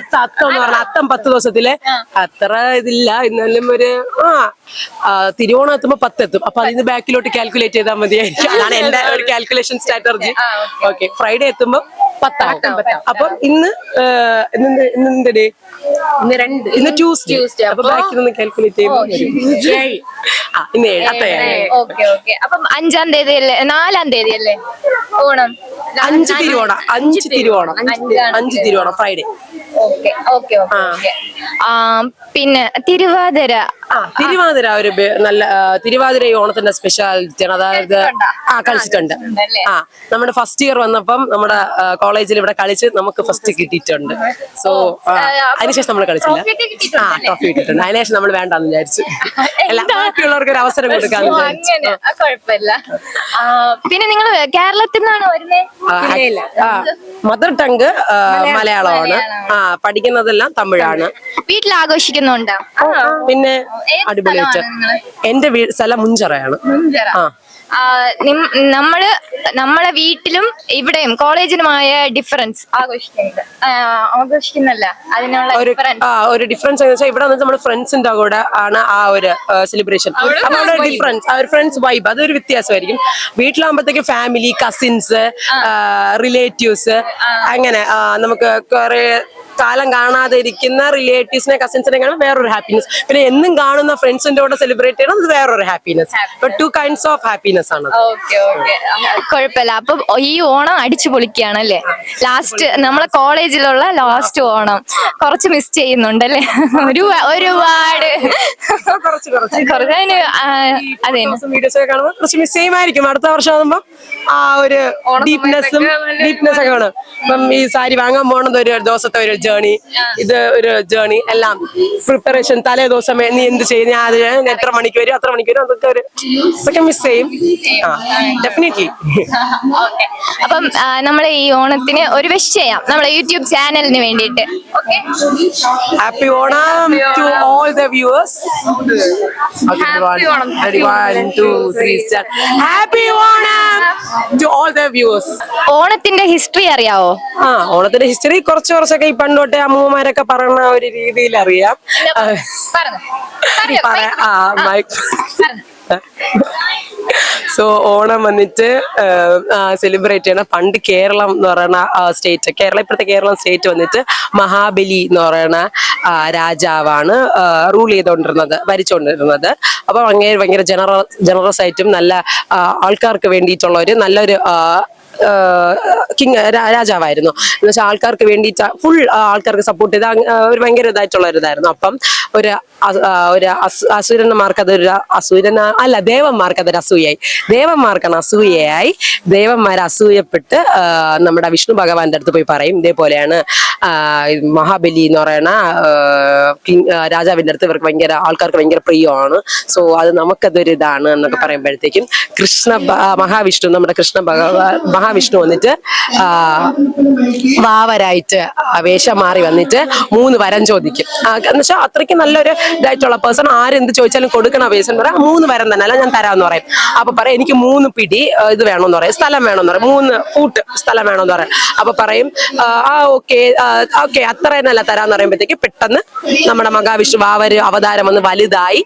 എന്ന് പറഞ്ഞ അത്തം 10 ദിവസത്തില് അത്ര ഇതില്ല. എന്നാലും ഒരു തിരുവോണം എത്തുമ്പോ 10 എത്തും. അപ്പൊ അതിന് ബാക്കിലോട്ട് കാൽക്കുലേറ്റ് ചെയ്താൽ മതിയായിരിക്കും. അതാണ് എന്റെ ഒരു കാൽക്കുലേഷൻ സ്ട്രാറ്റജി. ഓക്കെ, ഫ്രൈഡേ എത്തുമ്പോ 10 ആവും. അപ്പം ഇന്ന് ഡേ ഇന്ന് ട്യൂസ്ഡേ. അപ്പൊ ബാക്കിൽ നിന്ന് കാൽക്കുലേറ്റ് ചെയ്യുമ്പോൾ ഇന്ന് 7. Okay okay. അപ്പം 5-ാം തീയതി അല്ലേ 4-ാം തീയതി അല്ലേ Onam? 5 Thiruvonam Friday. Okay okay okay. പിന്നെ തിരുവാതിര ഒരു നല്ല തിരുവാതിര ഈ ഓണത്തിന്റെ സ്പെഷ്യാലിറ്റിയാണ്. അതായത് കളിച്ചിട്ടുണ്ട്. നമ്മുടെ ഫസ്റ്റ് ഇയർ വന്നപ്പം നമ്മുടെ കോളേജിൽ ഇവിടെ കളിച്ച് നമുക്ക് ഫസ്റ്റ് കിട്ടിയിട്ടുണ്ട്. സോ അതിനുശേഷം നമ്മൾ കളിച്ചില്ല. ട്രോഫി കിട്ടിയിട്ടുണ്ട്. അതിനുശേഷം നമ്മൾ വേണ്ടെന്ന് വിചാരിച്ചു. ബാക്കിയുള്ളവർക്ക് ഒരു അവസരം കൊടുക്കാൻ കുഴപ്പമില്ല. പിന്നെ നിങ്ങൾ കേരളത്തിൽ നിന്നാണോ വരുന്നത്? മദർ ടങ്ക് മലയാളമാണ്. പഠിക്കുന്നതെല്ലാം തമിഴാണ്. വീട്ടിൽ ആഘോഷിക്കുന്നുണ്ടോ? പിന്നെ അടിപൊളിയായിട്ട്. എന്റെ സ്ഥലം മുഞ്ചറയാണ്. നമ്മളെ വീട്ടിലും ഇവിടെയും കോളേജിനുമായ ഡിഫറൻസ് ആഘോഷിക്കുന്നല്ല അതിനുള്ള ഒരു ഡിഫറൻസ് എന്ന് വെച്ചാൽ ഇവിടെ നമ്മൾ ഫ്രണ്ട്സിന്റെ കൂടെ ആണ് ആ ഒരു സെലിബ്രേഷൻ. നമ്മുടെ ഡിഫറൻസ് ആ ഒരു ഫ്രണ്ട്സ് വൈബ് അതൊരു വ്യത്യാസമായിരിക്കും. വീട്ടിലാകുമ്പോഴത്തേക്ക് ഫാമിലി, കസിൻസ്, റിലേറ്റീവ്സ്, അങ്ങനെ നമുക്ക് കുറെ കാലം കാണാതെ ഇരിക്കുന്ന റിലേറ്റീവ്സിനെ കസിൻസിനെ കാണാൻ വേറൊരു ഹാപ്പിനെസ്. പിന്നെ എന്നും കാണുന്ന ഫ്രണ്ട്സിന്റെ കൂടെ സെലിബ്രേറ്റ് ചെയ്യണം, അത് വേറൊരു happiness. To kinds of happiness ആണ്. കുഴപ്പമില്ല. അപ്പൊ ഈ ഓണം അടിച്ചു പൊളിക്കുകയാണല്ലേ? ലാസ്റ്റ് നമ്മളെ കോളേജിലുള്ള ലാസ്റ്റ് ഓണം കുറച്ച് മിസ് ചെയ്യുന്നുണ്ടല്ലേ? ഒരുപാട് അതെ വീഡിയോസ് ഒക്കെ കാണുമ്പോൾ കുറച്ച് മിസ് ചെയ്യുമായിരിക്കും. അടുത്ത വർഷം ആകുമ്പോ ആ ഒരു ഡീപ്നെസ് ഒക്കെ കാണും. ഇപ്പം ഈ സാരി വാങ്ങാൻ പോണത് ഒരു ദിവസത്തെ ഒരു ജേണി, ഇത് ഒരു ജേണി, എല്ലാം പ്രിപ്പറേഷൻ. തലേ ദിവസം നീ എന്ത് ചെയ്യും, ഞാൻ അത് എത്ര മണിക്ക് വരും, അത്ര മണിക്ക് വരും, അതൊക്കെ മിസ് ചെയ്യും. ഡെഫിനറ്റ്ലി. അപ്പം നമ്മൾ ഈ ഓണത്തിന് ഒരു വിഷ് ചെയ്യാം നമ്മളെ യൂട്യൂബ് ചാനലിന് വേണ്ടിയിട്ട്. Happy Onam to all the viewers. Happy Onam to all the viewers. ഓണത്തിന്റെ ഹിസ്റ്ററി അറിയാവോ? ഓണത്തിന്റെ ഹിസ്റ്ററി കുറച്ചൊക്കെ ഈ പണ്ടോട്ടെ അമ്മൂമ്മമാരൊക്കെ പറയുന്ന ഒരു രീതിയിൽ അറിയാം. സോ ഓണം വന്നിട്ട് സെലിബ്രേറ്റ് ചെയ്യണം. പണ്ട് കേരളം എന്ന് പറയുന്ന സ്റ്റേറ്റ്, ഇപ്പോഴത്തെ കേരളം സ്റ്റേറ്റ് വന്നിട്ട് മഹാബലി എന്ന് പറയുന്ന രാജാവാണ് റൂൾ ചെയ്തുകൊണ്ടിരുന്നത്, ഭരിച്ചുകൊണ്ടിരുന്നത്. അപ്പൊ ഭയങ്കര ജനറസ് ആയിട്ടും നല്ല ആൾക്കാർക്ക് വേണ്ടിയിട്ടുള്ള ഒരു നല്ലൊരു രാജാവായിരുന്നു. എന്ന് വെച്ചാൽ ആൾക്കാർക്ക് വേണ്ടിയിട്ട് ഫുൾ ആൾക്കാർക്ക് സപ്പോർട്ട് ചെയ്ത ഒരു ഭയങ്കര ഇതായിട്ടുള്ള ഒരു ഇതായിരുന്നു. അപ്പം അസുരന്മാർക്ക് അതൊരു ദേവന്മാർക്ക് അതൊരു അസൂയായി. ദേവന്മാർക്കാണ് അസൂയയായി. ദേവന്മാർ അസൂയപ്പെട്ട് നമ്മുടെ വിഷ്ണു ഭഗവാന്റെ അടുത്ത് പോയി പറയും, ഇതേപോലെയാണ് മഹാബലി എന്ന് പറയുന്ന രാജാവിന്റെ അടുത്ത് ഇവർക്ക് ആൾക്കാർക്ക് ഭയങ്കര പ്രിയമാണ്. സോ അത് നമുക്കതൊരു ഇതാണ് എന്നൊക്കെ പറയുമ്പോഴത്തേക്കും മഹാവിഷ്ണു നമ്മുടെ മഹാവിഷ്ണു വന്നിട്ട് വാവരായിട്ട് വേഷം മാറി വന്നിട്ട് 3 വരം ചോദിക്കും. എന്നുവെച്ചാൽ അത്രയ്ക്ക് നല്ലൊരു ഇതായിട്ടുള്ള പേഴ്സൺ, ആരെന്ത് ചോദിച്ചാലും കൊടുക്കണ പേഴ്സൺ പറയാം 3 വരം തന്നെ അല്ല ഞാൻ തരാമെന്ന് പറയും. അപ്പൊ പറയാം എനിക്ക് 3 പിടി ഇത് വേണമെന്ന് പറയും, സ്ഥലം വേണമെന്ന് പറയും, 3 ഫൂട്ട് സ്ഥലം വേണമെന്ന് പറയും. അപ്പൊ പറയും ഓക്കെ അത്ര തന്നെയല്ല തരാന്ന് പറയുമ്പോഴത്തേക്ക് പെട്ടെന്ന് നമ്മുടെ മഹാവിഷ്ണു വാവര് അവതാരം വന്ന് വലുതായി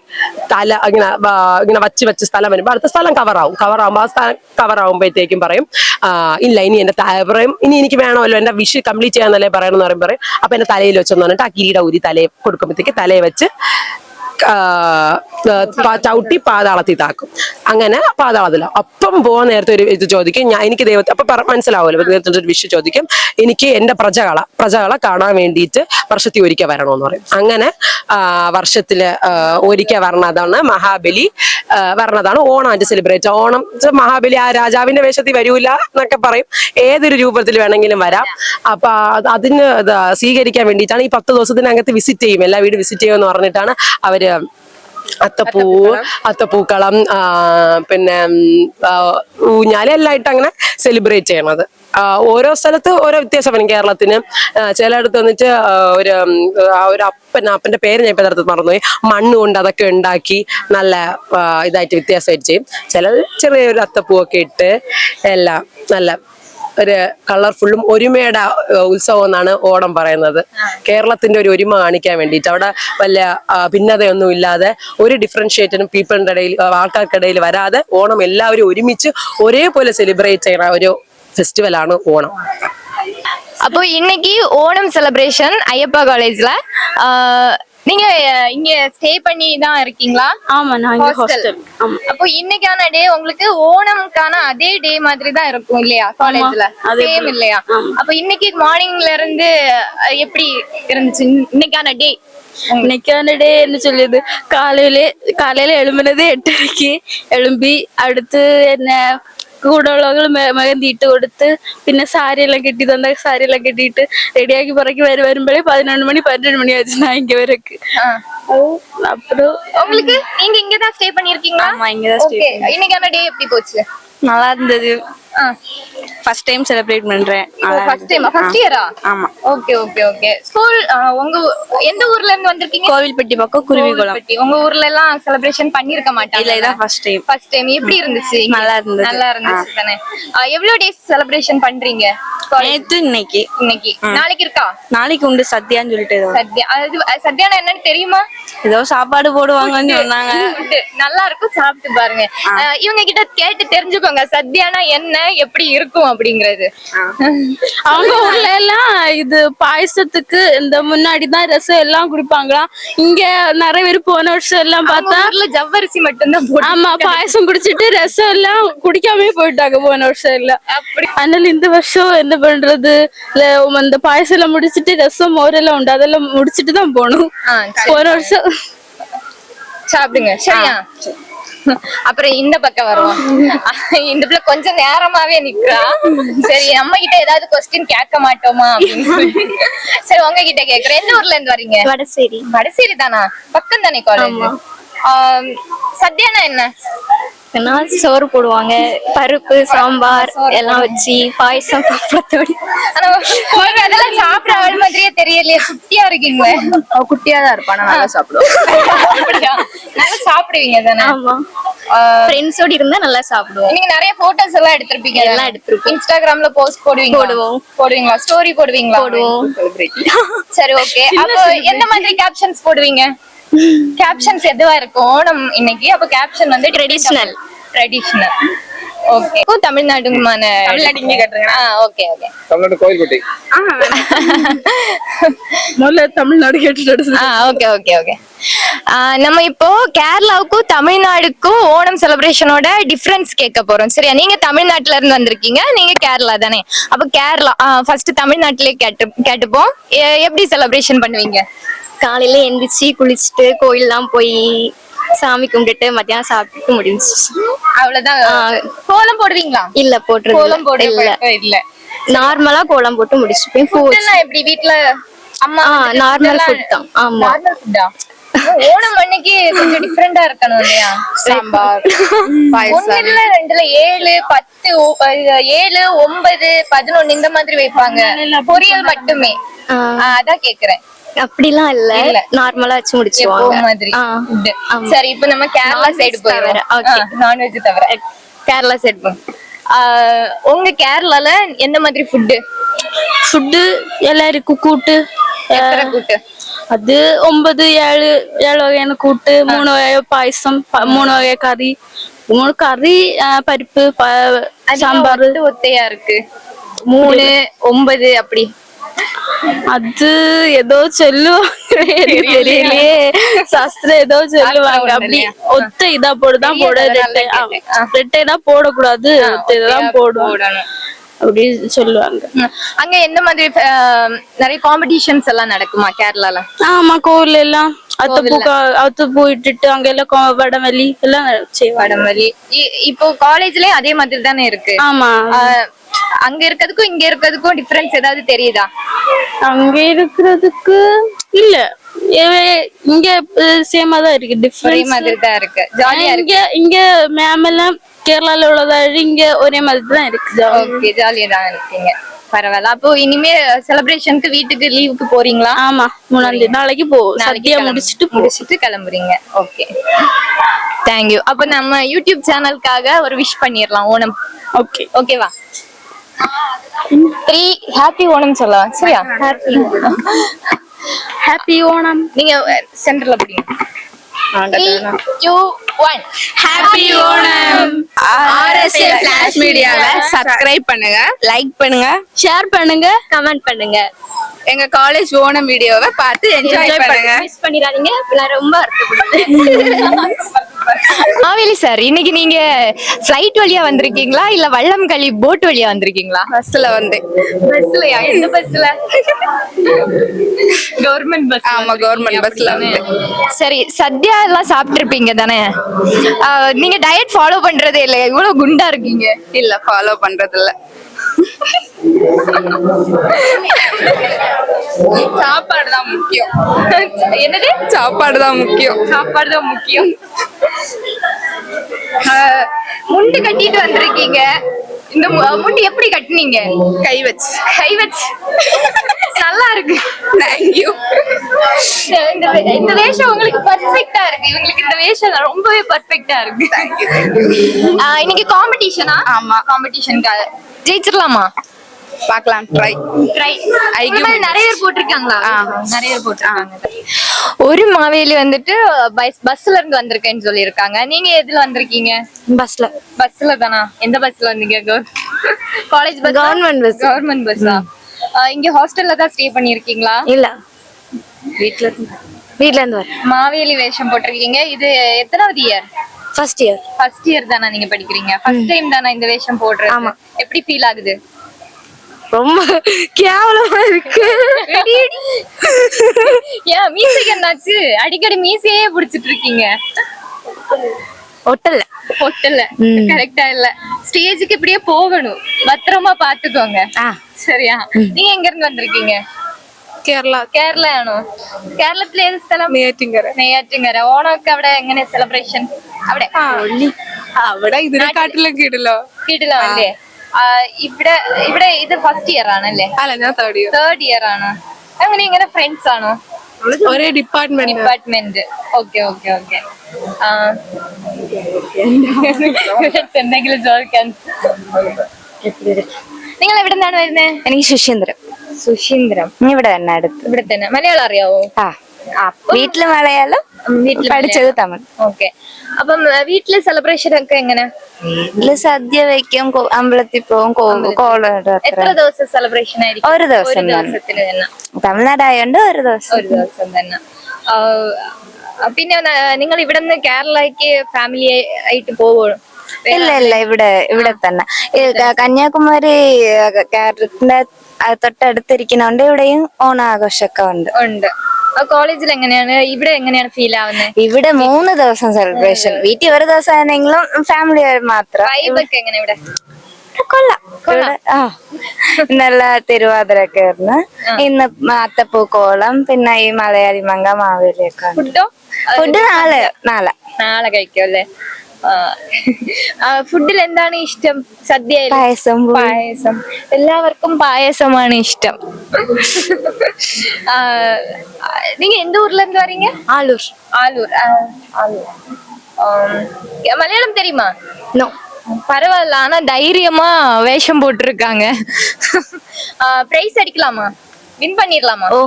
തല ഇങ്ങനെ വച്ച് സ്ഥലം വരുമ്പോ അടുത്ത സ്ഥലം കവറാവുമ്പോ ആ സ്ഥലം കവറാവുമ്പോഴത്തേക്കും പറയും ഇല്ല ഇനി എന്റെ പറയും ഇനി എനിക്ക് വേണമല്ലോ എന്റെ വിഷ് കംപ്ലീറ്റ് ചെയ്യാന്നല്ലേ പറയണമെന്ന് പറയും. അപ്പൊ എന്റെ തലയിൽ വെച്ചെന്ന് പറഞ്ഞിട്ട് ആ കിരീട ഊരി തലയെ കൊടുക്കുമ്പോഴത്തേക്ക് തലയെ വെച്ച് ചവിട്ടി പാതാളത്തിൽ താക്കും. അങ്ങനെ പാതാളത്തിലോ അപ്പം പോകാൻ നേരത്തെ ഒരു ഇത് ചോദിക്കും, എനിക്ക് ദൈവത്തെ അപ്പൊ മനസ്സിലാവുമല്ലോ, ദൈവത്തിന്റെ ഒരു വിഷ് ചോദിക്കും, എനിക്ക് എന്റെ പ്രജകളെ കാണാൻ വേണ്ടിയിട്ട് വർഷത്തിൽ ഒരിക്കൽ വരണമെന്ന് പറയും. അങ്ങനെ വർഷത്തില് ഒരിക്കൽ വരണതാണ് മഹാബലി വരണതാണ് ഓണമായിട്ട് സെലിബ്രേറ്റ്. ഓണം മഹാബലി ആ രാജാവിന്റെ വേഷത്തിൽ വരൂല എന്നൊക്കെ പറയും, ഏതൊരു രൂപത്തിൽ വേണമെങ്കിലും വരാം. അപ്പൊ അതിന് സ്വീകരിക്കാൻ വേണ്ടിയിട്ടാണ് ഈ 10 ദിവസത്തിനകത്ത് വിസിറ്റ് ചെയ്യും, എല്ലാ വീട് വിസിറ്റ് ചെയ്യുമെന്ന് പറഞ്ഞിട്ടാണ് അവര് അത്തപ്പൂക്കളം പിന്നെ ഊഞ്ഞാല് എല്ലായിട്ട് അങ്ങനെ സെലിബ്രേറ്റ് ചെയ്യണത്. ഓരോ സ്ഥലത്ത് ഓരോ വ്യത്യാസമാണ്. കേരളത്തിന് ചിലയിടത്ത് വന്നിട്ട് ഒരു അപ്പന്റെ പേര് ഞാൻ ഇപ്പൊ യഥാർത്ഥത്തിൽ മറന്നുപോയി, മണ്ണ് കൊണ്ട് അതൊക്കെ ഉണ്ടാക്കി നല്ല ഇതായിട്ട് വ്യത്യാസമായിട്ട് ചെയ്യും. ചിലർ ചെറിയൊരു അത്തപ്പൂവൊക്കെ ഇട്ട് എല്ലാം നല്ല ഒരു കളർഫുള്ളും ഒരുമയുടെ ഉത്സവം എന്നാണ് ഓണം പറയുന്നത്. കേരളത്തിന്റെ ഒരു ഒരുമ കാണിക്കാൻ വേണ്ടിയിട്ട് അവിടെ വല്ല ഭിന്നതയൊന്നും ഇല്ലാതെ ഒരു ഡിഫറൻഷിയേറ്റിനും പീപ്പിളിന്റെ ഇടയിൽ ആൾക്കാർക്കിടയിൽ വരാതെ ഓണം എല്ലാവരും ഒരുമിച്ച് ഒരേപോലെ സെലിബ്രേറ്റ് ചെയ്യുന്ന ഒരു ഫെസ്റ്റിവലാണ് ഓണം. அப்போ இன்னைக்கு ஓணம் செலிப்ரேஷன் ஐயப்பா காலேஜ்ல நீங்க இங்க ஸ்டே பண்ணி தான் இருக்கீங்களா? ஆமா, நான் இங்க ஹாஸ்டல். அப்போ இன்னைக்கான டே உங்களுக்கு ஓணம்கான அதே டே மாதிரி தான் இருக்கும் இல்லையா காலேஜ்ல? சேம் இல்லையா? அப்போ இன்னைக்கு மார்னிங்ல இருந்து எப்படி இருந்துச்சு இன்னைக்கான டே? இன்னைக்கான டே என்ன சொல்லுது, காலையில எழும்பினது 8:30 எழும்பி அடுத்து என்ன കൂടെ ഉള്ളവങ്ങൾ മെഹന്തി ഇട്ട് കൊടുത്ത് പിന്നെ സാരിയെല്ലാം കെട്ടി തന്ന സാരിയെല്ലാം കെട്ടിയിട്ട് റെഡിയാക്കി പുറക്കി വരുമ്പോഴേ 11 മണി 12 മണി ആச்சு நான் இங்க வரக்கு. அப்புறம் உங்களுக்கு நீங்க இங்க தான் ஸ்டே பண்ணிருக்கீங்களா? ஆமா, இங்க தான் ஸ்டே. இன்னைக்கான டே எப்படி போச்சு? நல்லா இருந்தது. ஃபர்ஸ்ட் டைம் செலிப்ரேட் பண்றேன். ஃபர்ஸ்ட் டைம் ஃபர்ஸ்ட் இயரா? ஆமா. Okay okay okay. ஸ்கூல் உங்க எந்த ஊர்ல இருந்து வந்திருக்கீங்க? கோவில்பட்டி பக்கம் குருவிகுளம். உங்க ஊர்ல எல்லாம் செலிப்ரேஷன் பண்ணிருக்க மாட்டாங்க? இல்ல, இதான் ஃபர்ஸ்ட் டைம். ஃபர்ஸ்ட் டைம் எப்படி இருந்துச்சு? நல்லா இருந்தது. நல்லா இருந்துச்சு தானே. எவ்வளவு டேஸ் செலிப்ரேஷன் பண்றீங்க? நேத்து இன்னைக்கு நாளைக்கு இருக்கா? நாளைக்கு உண்டு சத்யான்னு சொல்லிட்டு. சத்யா அது சத்யானா என்னன்னு தெரியுமா? ஏதோ சாப்பாடு போடுவாங்கன்னு சொன்னாங்க. நல்லா இருக்கும், சாப்பிட்டு பாருங்க. இவங்க கிட்ட கேட்டு தெரிஞ்சுக்கோங்க சத்யானா என்ன எப்படி இருக்கும் அப்படிங்கறது. அவங்க ஊர்ல எல்லாம் இது பாயசத்துக்கு இந்த முன்னாடிதான் ரசம் எல்லாம் குடிப்பாங்களாம். இங்க நிறைய பேர் போன வருஷம் எல்லாம் பார்த்தா ஜவ்வரிசி மட்டும்தான். ஆமா, பாயசம் குடிச்சிட்டு ரசம் எல்லாம் குடிக்காம போயிட்டாங்க போன வருஷம் எல்லாம். அதனால இந்த வருஷம் என்ன பண்றது, இந்த பாயசம் எல்லாம் முடிச்சிட்டு ரசம் மோரெல்லாம் உண்டு அதெல்லாம் முடிச்சிட்டு தான் போகணும். போன வருஷம் சாப்பிடுங்க சரியா? அப்புறம் இந்த பக்கம் வருவோம். இந்த பிள்ளை கொஞ்சம் நேரமாவே நிக்கிறா. சரி, நம்ம கிட்ட ஏதாவது கொஸ்டின் கேட்க மாட்டோமா அப்படின்னு சரி, உங்ககிட்ட கேக்குறேன். எந்த ஊர்ல இருந்து வரீங்க? வடசேரி. வடசேரி தானா? பக்கம் தானே காலேஜ். சத்யானா என்ன? சோறு போடுவாங்க, பருப்பு சாம்பார் எல்லாம் வச்சு பாயசம் பப்படத்தோடி. அதெல்லாம் சாப்பிட அவள் மாதிரியே தெரியலையே, குட்டியா இருக்கீங்க. குட்டியா தான் இருப்பா, நான் நல்லா சாப்பிடுவோம். நல்லா சாப்பிடுவீங்க தானே? ஆமா, ஃப்ரெண்ட்ஸோட இருந்தா நல்லா சாப்பிடுவோம். நீங்க நிறைய போட்டோஸ் எல்லாம் எடுத்திருப்பீங்க? எல்லாம் எடுத்திருப்போம். இன்ஸ்டாகிராம்ல போஸ்ட் போடுவீங்களா? ஸ்டோரி போடுவீங்களா? போடுவோம். சரி, ஓகே. அப்போ எந்த மாதிரி கேப்ஷன்ஸ் போடுவீங்க? கேப்ஷன்ஸ் எதுவா இருக்கும் ஓணம் இன்னைக்கு? அப்ப கேப்ஷன் வந்து ட்ரெடிஷனல். ஓகே. தமிழ்நாடுமான தமிழ்நாடு இங்க கட்டுறீங்க? Okay okay. தமிழ்நாடு கோயில்பட்டி. முதல்ல தமிழ்நாடு கேட்டுட்டு. Okay okay okay. நம்ம இப்போ கேரளாவுக்கும் தமிழ்நாடுக்கும் ஓணம் செலிப்ரேஷனோட டிஃபரன்ஸ் கேட்க போறோம். சரியா? நீங்க தமிழ்நாட்டுல இருந்து வந்திருக்கீங்க, நீங்க கேரளா தானே? அப்ப கேரளா ஃபர்ஸ்ட் தமிழ்நாட்டிலே கேட்டுப்போம். எப்படி செலிப்ரேஷன் பண்ணுவீங்க? காலையில எந்திரிச்சு குளிச்சுட்டு கோயில்லாம் போய் சாமி கும்பிட்டுட்டு மத்தியானம் சாப்பிட்டு முடிஞ்சு. அவ்வளவுதான். கோலம் போடுவீங்களா? இல்ல, போட்டுறது கோலம் போட இல்ல. நார்மலா கோலம் போட்டு முடிச்சுப்பேன். எப்படி வீட்ல அம்மா நார்மல் ஃபுட் தான். ஆமா, நார்மல் ஃபுட்டா? ஓணம் அன்னைக்கு கொஞ்சம் டிஃபரெண்டா இருக்கணும் இல்லையா? சாம்பார், பாயசம். 1 2 7 10 7 9 11 இந்த மாதிரி வைப்பாங்க. பொரியல் மட்டுமே. அதான் கேக்குறேன். அப்படிலாம் இல்ல, நார்மலா வச்சு முடிச்சுவாங்க மாதிரி. சரி, இப்போ நம்ம கேரளா சைடு போறோம். ஓகே, நான்வெஜ் தவிர கேரளா சைடு போறோம். உங்க கேரளால எந்த மாதிரி ஃபுட்டு எல்லாருக்கும் கூட்டு. எத்தனை கூட்டு? அது 9 7 வகையான கூட்டு, 3 வகை பாயசம், 3 வகை கறி, 3 கறி, பருப்பு, சாம்பார். ஒத்தையா இருக்கு 3 9 அப்படி. அது ஏதோ சொல்லுவாங்க, தெரியலையே. சாஸ்திரம் ஏதோ சொல்லுவாங்க. அப்படி ஒத்த இதா போடுதான் போட, ரெட்டைனா போடக்கூடாது, ஒத்தைதான் போடணும் அப்படி சொல்லுவாங்க. அங்க எந்த மாதிரி நிறைய காம்படிஷன்ஸ் எல்லாம் நடக்குமா கேரளால? ஆமா, கோவில் எல்லாம் அத்து போயிட்டு அங்க எல்லாம் வடமல்லி எல்லாம் வடமல்லி. இப்போ காலேஜ்லயும் அதே மாதிரி தானே இருக்கு? ஆமா. அங்க இருக்கிறதுக்கும் இங்க இருக்கிறதுக்கும் டிஃபரன்ஸ் ஏதாவது தெரியுதா? அங்க இருக்கிறதுக்கு இல்ல, இங்க சேமா தான் இருக்கு. டிஃபரன்ஸ் மாதிரி தான் இருக்கு. ஜாலியா இருக்கு. இங்க மேம் எல்லாம் கேரளால உள்ளதா, இங்க ஒரே மாதிரி தான் இருக்கு. ஓகே, ஜாலியா தான் இருக்கீங்க. பரவாயில்ல. அப்போ இனிமே செலிப்ரேஷனுக்கு வீட்டுக்கு லீவுக்கு போறீங்களா? ஆமா, 3 நாளைக்கு சத்யா முடிச்சிட்டு கிளம்புறீங்க. Okay, thank you. அப்ப நம்ம யூடியூப் சேனலுக்காக ஒரு விஷ் பண்ணிடலாம் ஓணம். ஓகே, ஓகேவா? 3 ஹாப்பி ஓணம் சொல்லலாம். சரியா? ஹாப்பி ஓணம். நீங்க சென்டர்ல படிங்க. 3 2 1 ஹாப்பி ஓணம். RSA ஃபிளாஷ் மீடியாவை சப்ஸ்கிரைப் பண்ணுங்க, லைக் பண்ணுங்க, ஷேர் பண்ணுங்க, கமெண்ட் பண்ணுங்க. எங்க காலேஜ் ஓணம் வீடியோவை பார்த்து என்ஜாய் பண்ணுங்க. மிஸ் பண்ணிடாதீங்க. நான் ரொம்ப அர்த்தப்படுறேன். மாவேலி சார், இன்னைக்கு நீங்க ஃப்ளைட் வழியா வந்திருக்கீங்களா இல்ல வல்லம் களி போட் வழியா வந்திருக்கீங்களா? பஸ்ல வந்து. பஸ்லயா? எந்த பஸ்ல? Government bus. ஆமா, கவர்மெண்ட் பஸ்ல வந்து. சரி, சத்யா எல்லாம் சாப்பிட்டிருப்பீங்க தானே? நீங்க டயட் ஃபாலோ பண்றதே இல்ல, இவ்வளவு குண்டா இருக்கீங்க. இல்ல, ஃபாலோ பண்றது இல்ல. சாப்பாடு தான் முக்கியம். என்னது? சாப்பாடு தான் முக்கியம். சாப்பாடு தான் முக்கியம். முண்டு கட்டிட்டு வந்திருக்கீங்க. இந்த முண்டு எப்படி கட்டினீங்க? கை வச்சு. கை வச்சு. நல்லா இருக்கு. தேங்க்யூ. இந்த வேஷம் உங்களுக்கு பர்ஃபெக்ட்டா இருக்கு. இவங்களுக்கு இந்த வேஷம் ரொம்பவே பர்ஃபெக்ட்டா இருக்கு. இன்னைக்கு காம்படிஷனா? ஆமா, காம்படிஷனுக்காக ஜெயிச்சிடலாமா? பார்க்கலாம். ட்ரை. நிறைய பேர் போட்டிருக்காங்களா? நிறைய பேர் போட்டிருக்காங்க. ஒரு மாவேலி வந்துட்டு பஸ்ல இருந்து வந்திருக்கேன்னு சொல்லியிருக்காங்க. நீங்க எதுல வந்திருக்கீங்க? பஸ்ல. பஸ்ல தானா? எந்த பஸ்ல வந்தீங்க? College bus? Government bus. Government பஸ்ஸா? இங்க ஹாஸ்டல்ல தான் ஸ்டே பண்ணிருக்கீங்களா? இல்ல, வீட்ல இருந்து வரேன். மாவேலி வேஷம் போட்டிருக்கீங்க. இது எத்தனாவது year? First year. First year தானா நீங்க படிக்கிறீங்க? ஃபர்ஸ்ட் டைம் தானா இந்த வேஷம் போடுறது? ஆமா. எப்படி ஃபீல் ஆகுது? ரொம்ப கேவலமா இருக்கு. ஏன் மீசைக்கு என்னாச்சு? அடிக்கடி மீசையே புடிச்சிட்டு இருக்கீங்க. ஒட்டல. ஒட்டல. கரெக்டா இல்ல. ஸ்டேஜுக்கு இப்படியே போகணும். பத்திரமா பாத்துக்கோங்க. சரியா? நீங்க எங்க இருந்து வந்திருக்கீங்க? കേരള. കേരളയാണോ? കേരളത്തിലെ ഏത് സ്ഥലം? നെയ്യാറ്റിൻകര. നെയ്യാറ്റിൻകര. ഓണമൊക്കെ അവിടെ എങ്ങനെ സെലിബ്രേഷൻ? അവിടെ അവിടെ ഇതിനെക്കാട്ടിലൊക്കെ ഇടല്ലോ. കിടിലോ അല്ലേ? ഇവിടെ ഇവിടെ ഇത് ഫസ്റ്റ് ഇയർ ആണല്ലേ? അല്ല, ഞാൻ തേർഡ് ഇയർ. തേർഡ് ഇയർ ആണ്. അങ്ങനെ ഇങ്ങനെ ഫ്രണ്ട്സ് ആണോ? ഒരേ ഡിപ്പാർട്ട്മെന്റ്. Okay okay okay. എന്തെങ്കിലും ചോദിക്കാൻ? നിങ്ങൾ എവിടെ നിന്നാണ് വരുന്നത്? എനിക്ക് സുശീന്ദ്രം. സുശീന്ദ്രം. ഇവിടെ തന്നെ അടുത്ത്. ഇവിടെ തന്നെ. മലയാളം അറിയാവോ? വീട്ടില് മലയാളം, പഠിച്ചത് തമിഴ്. ഓക്കെ. അപ്പം വീട്ടിലെ സെലിബ്രേഷൻ ഒക്കെ എങ്ങനെ? വീട്ടില് സദ്യ വെക്കും, അമ്പലത്തിൽ പോകും, കോളം. എത്ര ദിവസം സെലിബ്രേഷൻ ആയിരിക്കും? ഒരു ദിവസം. ദിവസത്തിന് തന്നെ. തമിഴ്നാടായോണ്ട് ഒരു ദിവസം. ഒരു ദിവസം തന്നെ. പിന്നെ നിങ്ങൾ ഇവിടെ നിന്ന് കേരളയ്ക്ക് ഫാമിലി ആയിട്ട് പോവുള്ളൂ? ഇല്ല ഇല്ല, ഇവിടെ തന്നെ. കന്യാകുമാരി കേരളത്തിന്റെ തൊട്ടടുത്തിരിക്കുന്നോണ്ട് ഇവിടെയും ഓണാഘോഷമൊക്കെ ഉണ്ട്. കോളേജിൽ എങ്ങനെയാണ്? ഇവിടെ എങ്ങനെയാണ് ഫീൽ ആവുന്നത്? ഇവിടെ 3 ദിവസം സെലിബ്രേഷൻ. വീട്ടിൽ ഒരു ദിവസം ആണെങ്കിലും ഫാമിലി മാത്രം. വൈബൊക്കെ എങ്ങനെ ഇവിടെ? കൊള്ളാം. ഇന്നലെ തിരുവാതിര ഒക്കെ ആയിരുന്നു. ഇന്ന് അത്തപ്പൂക്കോളം, പിന്നെ ഈ മലയാളി മങ്ക, മാവേലിയൊക്കെ. ഫുഡ് നാളെ കഴിക്കും അല്ലേ? ഫുഡിൽ എന്താണ് ഇഷ്ടം? സദ്യ? പായസം. എല്ലാവർക്കും പായസമാണ് ഇഷ്ടം. நீங்க எந்த ஊர்ல இருந்து வரீங்க? ஆலூர். மலையாளம் தெரியுமா? நோ. பரவாயில்ல, ஆனா தைரியமா வேஷம் போட்டிருக்காங்க. பிரைஸ் அடிக்கலாமா? வின் பண்ணிடலாமா? ஓ,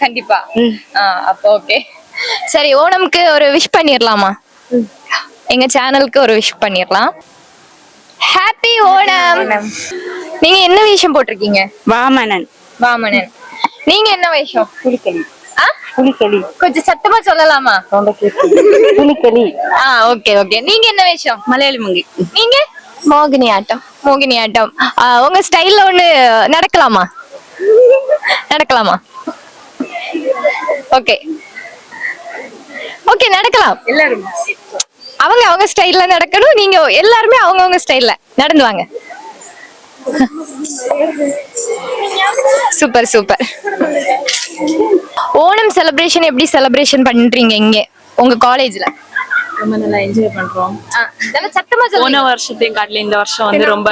கண்டிப்பா. அப்போ ஓகே. சரி, ஓணம்க்கு ஒரு விஷ் பண்ணிடலாமா? எங்க சேனலுக்கு ஒரு விஷ் பண்ணிடலாம். ஹாப்பி ஓணம். நீங்க என்ன வேஷம் போட்டிருக்கீங்க? வாமனன். நீங்க என்ன வேஷம்? புலிகளி. கொஞ்சம் சத்தமா சொல்லலாமா? புலிகளி. Okay okay. நீங்க என்ன வேஷம்? மலையாளி மங்கி. நீங்க? மோகினி ஆட்டம். உங்க ஸ்டைல்ல ஒண்ணு நடக்கலாமா? ஓகே ஓகே, நடக்கலாம். எல்லாரும் அவங்க ஸ்டைல்ல நடக்கணும். நீங்க எல்லாருமே அவங்கவங்க ஸ்டைல்ல நடந்து வாங்க. Super super. ஓணம் செலிப்ரேஷன் எப்படி செலிப்ரேஷன் பண்றீங்க இங்க உங்க காலேஜ்ல? ரொம்ப நல்லா என்ஜாய் பண்றோம். நல்ல சத்தமா சொல்லுங்க. போன வருஷத்தையும் காட்டில இந்த வருஷம் வந்து ரொம்ப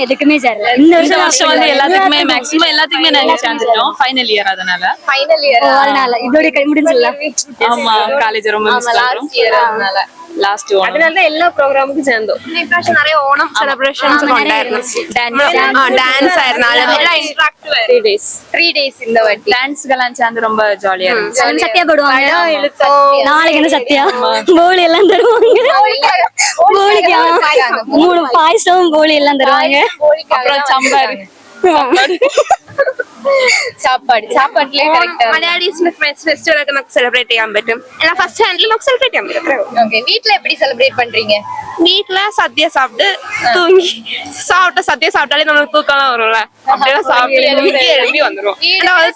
எதுக்குமே சேரல. இந்த வருஷம் வந்து எல்லாத்துக்குமே மேக்ஸிமம் எல்லாத்துக்குமே நாங்க சேர்ந்துட்டோம். ஃபைனல் இயர், அதனால ஃபைனல் இயர் இதோட கை முடிஞ்சல. ஆமா, காலேஜ் ரொம்ப மிஸ் பண்றோம். லாஸ்ட் இயர் அதனால. லாஸ்ட் ஓணம் அதனால எல்லா ப்ரோக்ராமுக்கும் சேர்ந்தோம். ഇപ്രാവശ്യം നിറയെ ഓണം സെലിബ്രേഷൻസ് ഉണ്ടായിരുന്നു. டான்ஸ் ஆயிருந்தா அதெல்லாம் இன்டராக்டிவ் 3 days 3 days இந்த வாட்டி டான்ஸ்கெல்லாம் சேர்ந்து ரொம்ப ஜாலியா இருந்துச்சு. சத்யா போடுவாங்க நாளைக்கு வந்து சத்யா போலி எல்லாம் தருவாங்க போலிக்கு 3 பாயசம் போலி எல்லாம் தருவாங்க அப்புறம் சாம்பார் സാപ്പാട്ടിലെ കറക്റ്റ് മലയാളീസിന്റെ ഫെസ്റ്റിവൽ ഒക്കെ നമുക്ക് സെലിബ്രേറ്റ് ചെയ്യാൻ പറ്റും. എന്നാൽ ഫസ്റ്റ് ഹാൻഡിൽ നമുക്ക് സെലിബ്രേറ്റ് ചെയ്യാൻ പറ്റും. ஓகே வீட்ல எப்படி செலிப்ரேட் பண்றீங்க? வீட்டுல சத்யா சாப்பிட்டு தூங்கி சத்யா சாப்பிட்டாலே நம்மளுக்கு தூக்கம் வரும்ல, அப்படியெல்லாம் சாப்பிட்டு எழுதி வந்துரும்.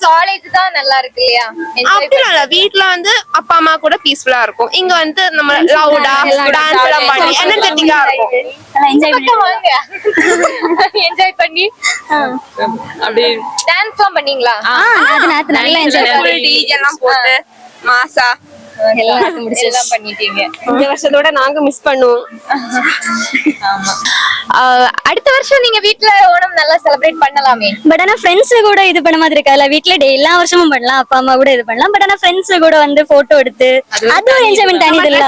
காலேஜ் தான் நல்லா இருக்கு இல்லையா? அப்படிலாம் இல்ல, வீட்டுல வந்து அப்பா அம்மா கூட பீஸ்ஃபுல்லா இருக்கும். இங்க வந்து நம்ம லவுடா டான்ஸ் எல்லாம் பண்ணி எனர்ஜெட்டிக்கா இருக்கும். என்ஜாய் பண்ணி அப்படி டான்ஸ் எல்லாம் பண்ணீங்களா? அது நல்லா என்ஜாய் டிஜே எல்லாம் போட்டு மாசா எல்லாம் பண்ணிட்டீங்க. இந்த வருஷத்தோட நாங்க மிஸ் பண்ணுவோம். அடுத்த வருஷம் நீங்க வீட்ல ஓணம் நல்லா செலிப்ரேட் பண்ணலாமே. பட் ஆனா ஃப்ரெண்ட்ஸ் கூட இது பண்ண மாதிரி இருக்காதுல்ல. வீட்ல டே எல்லா வருஷமும் பண்ணலாம், அப்பா அம்மா கூட இது பண்ணலாம். பட் ஆனா ஃப்ரெண்ட்ஸ் கூட வந்து போட்டோ எடுத்து அது ஒரு என்ஜாய்மெண்ட் தனி இல்ல.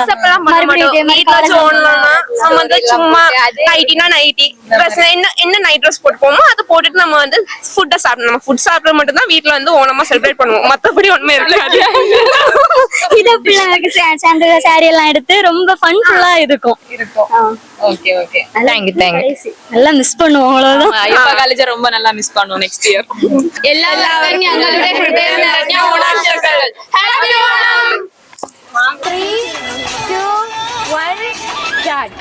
நம்ம வந்து சும்மா நைட்டினா நைட்டி ட்ரெஸ் என்ன நைட் ட்ரெஸ் போட்டு போமோ அதை போட்டுட்டு நம்ம வந்து ஃபுட்டை சாப்பிடணும். நம்ம ஃபுட் சாப்பிட மட்டும் தான் வீட்டுல வந்து ஓணமா செலிப்ரேட் பண்ணுவோம். மத்தபடி ஒண்ணுமே இருக்காது. இத பிள்ளைங்களுக்கு சேர்ந்து சாரி எல்லாம் எடுத்து ரொம்ப ஃபன்ஃபுல்லா இருக்கும். Okay okay thank you thank you. நல்லா மிஸ் பண்ணுவோம் அவ்வளவுதான். ஐயப்பா காலேஜ் ரொம்ப நல்லா மிஸ் பண்ணுவோம் நெக்ஸ்ட் இயர். எல்லாரும் ഞങ്ങളുടെ ഹൃദയം നിറഞ്ഞ ഓണാശംസകൾ. ഹാപ്പി ഓണം. 3 2 1 സ്റ്റാർട്ട്.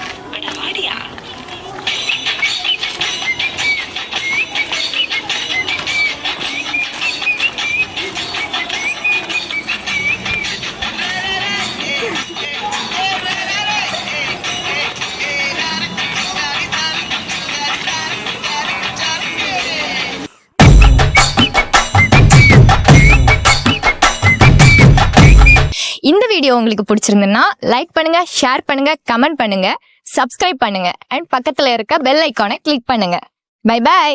இந்த வீடியோ உங்களுக்கு பிடிச்சிருந்ததுன்னா லைக் பண்ணுங்க, ஷேர் பண்ணுங்க, கமெண்ட் பண்ணுங்க, சப்ஸ்கிரைப் பண்ணுங்க அண்ட் பக்கத்துல இருக்க பெல் ஐகானை கிளிக் பண்ணுங்க. Bye by.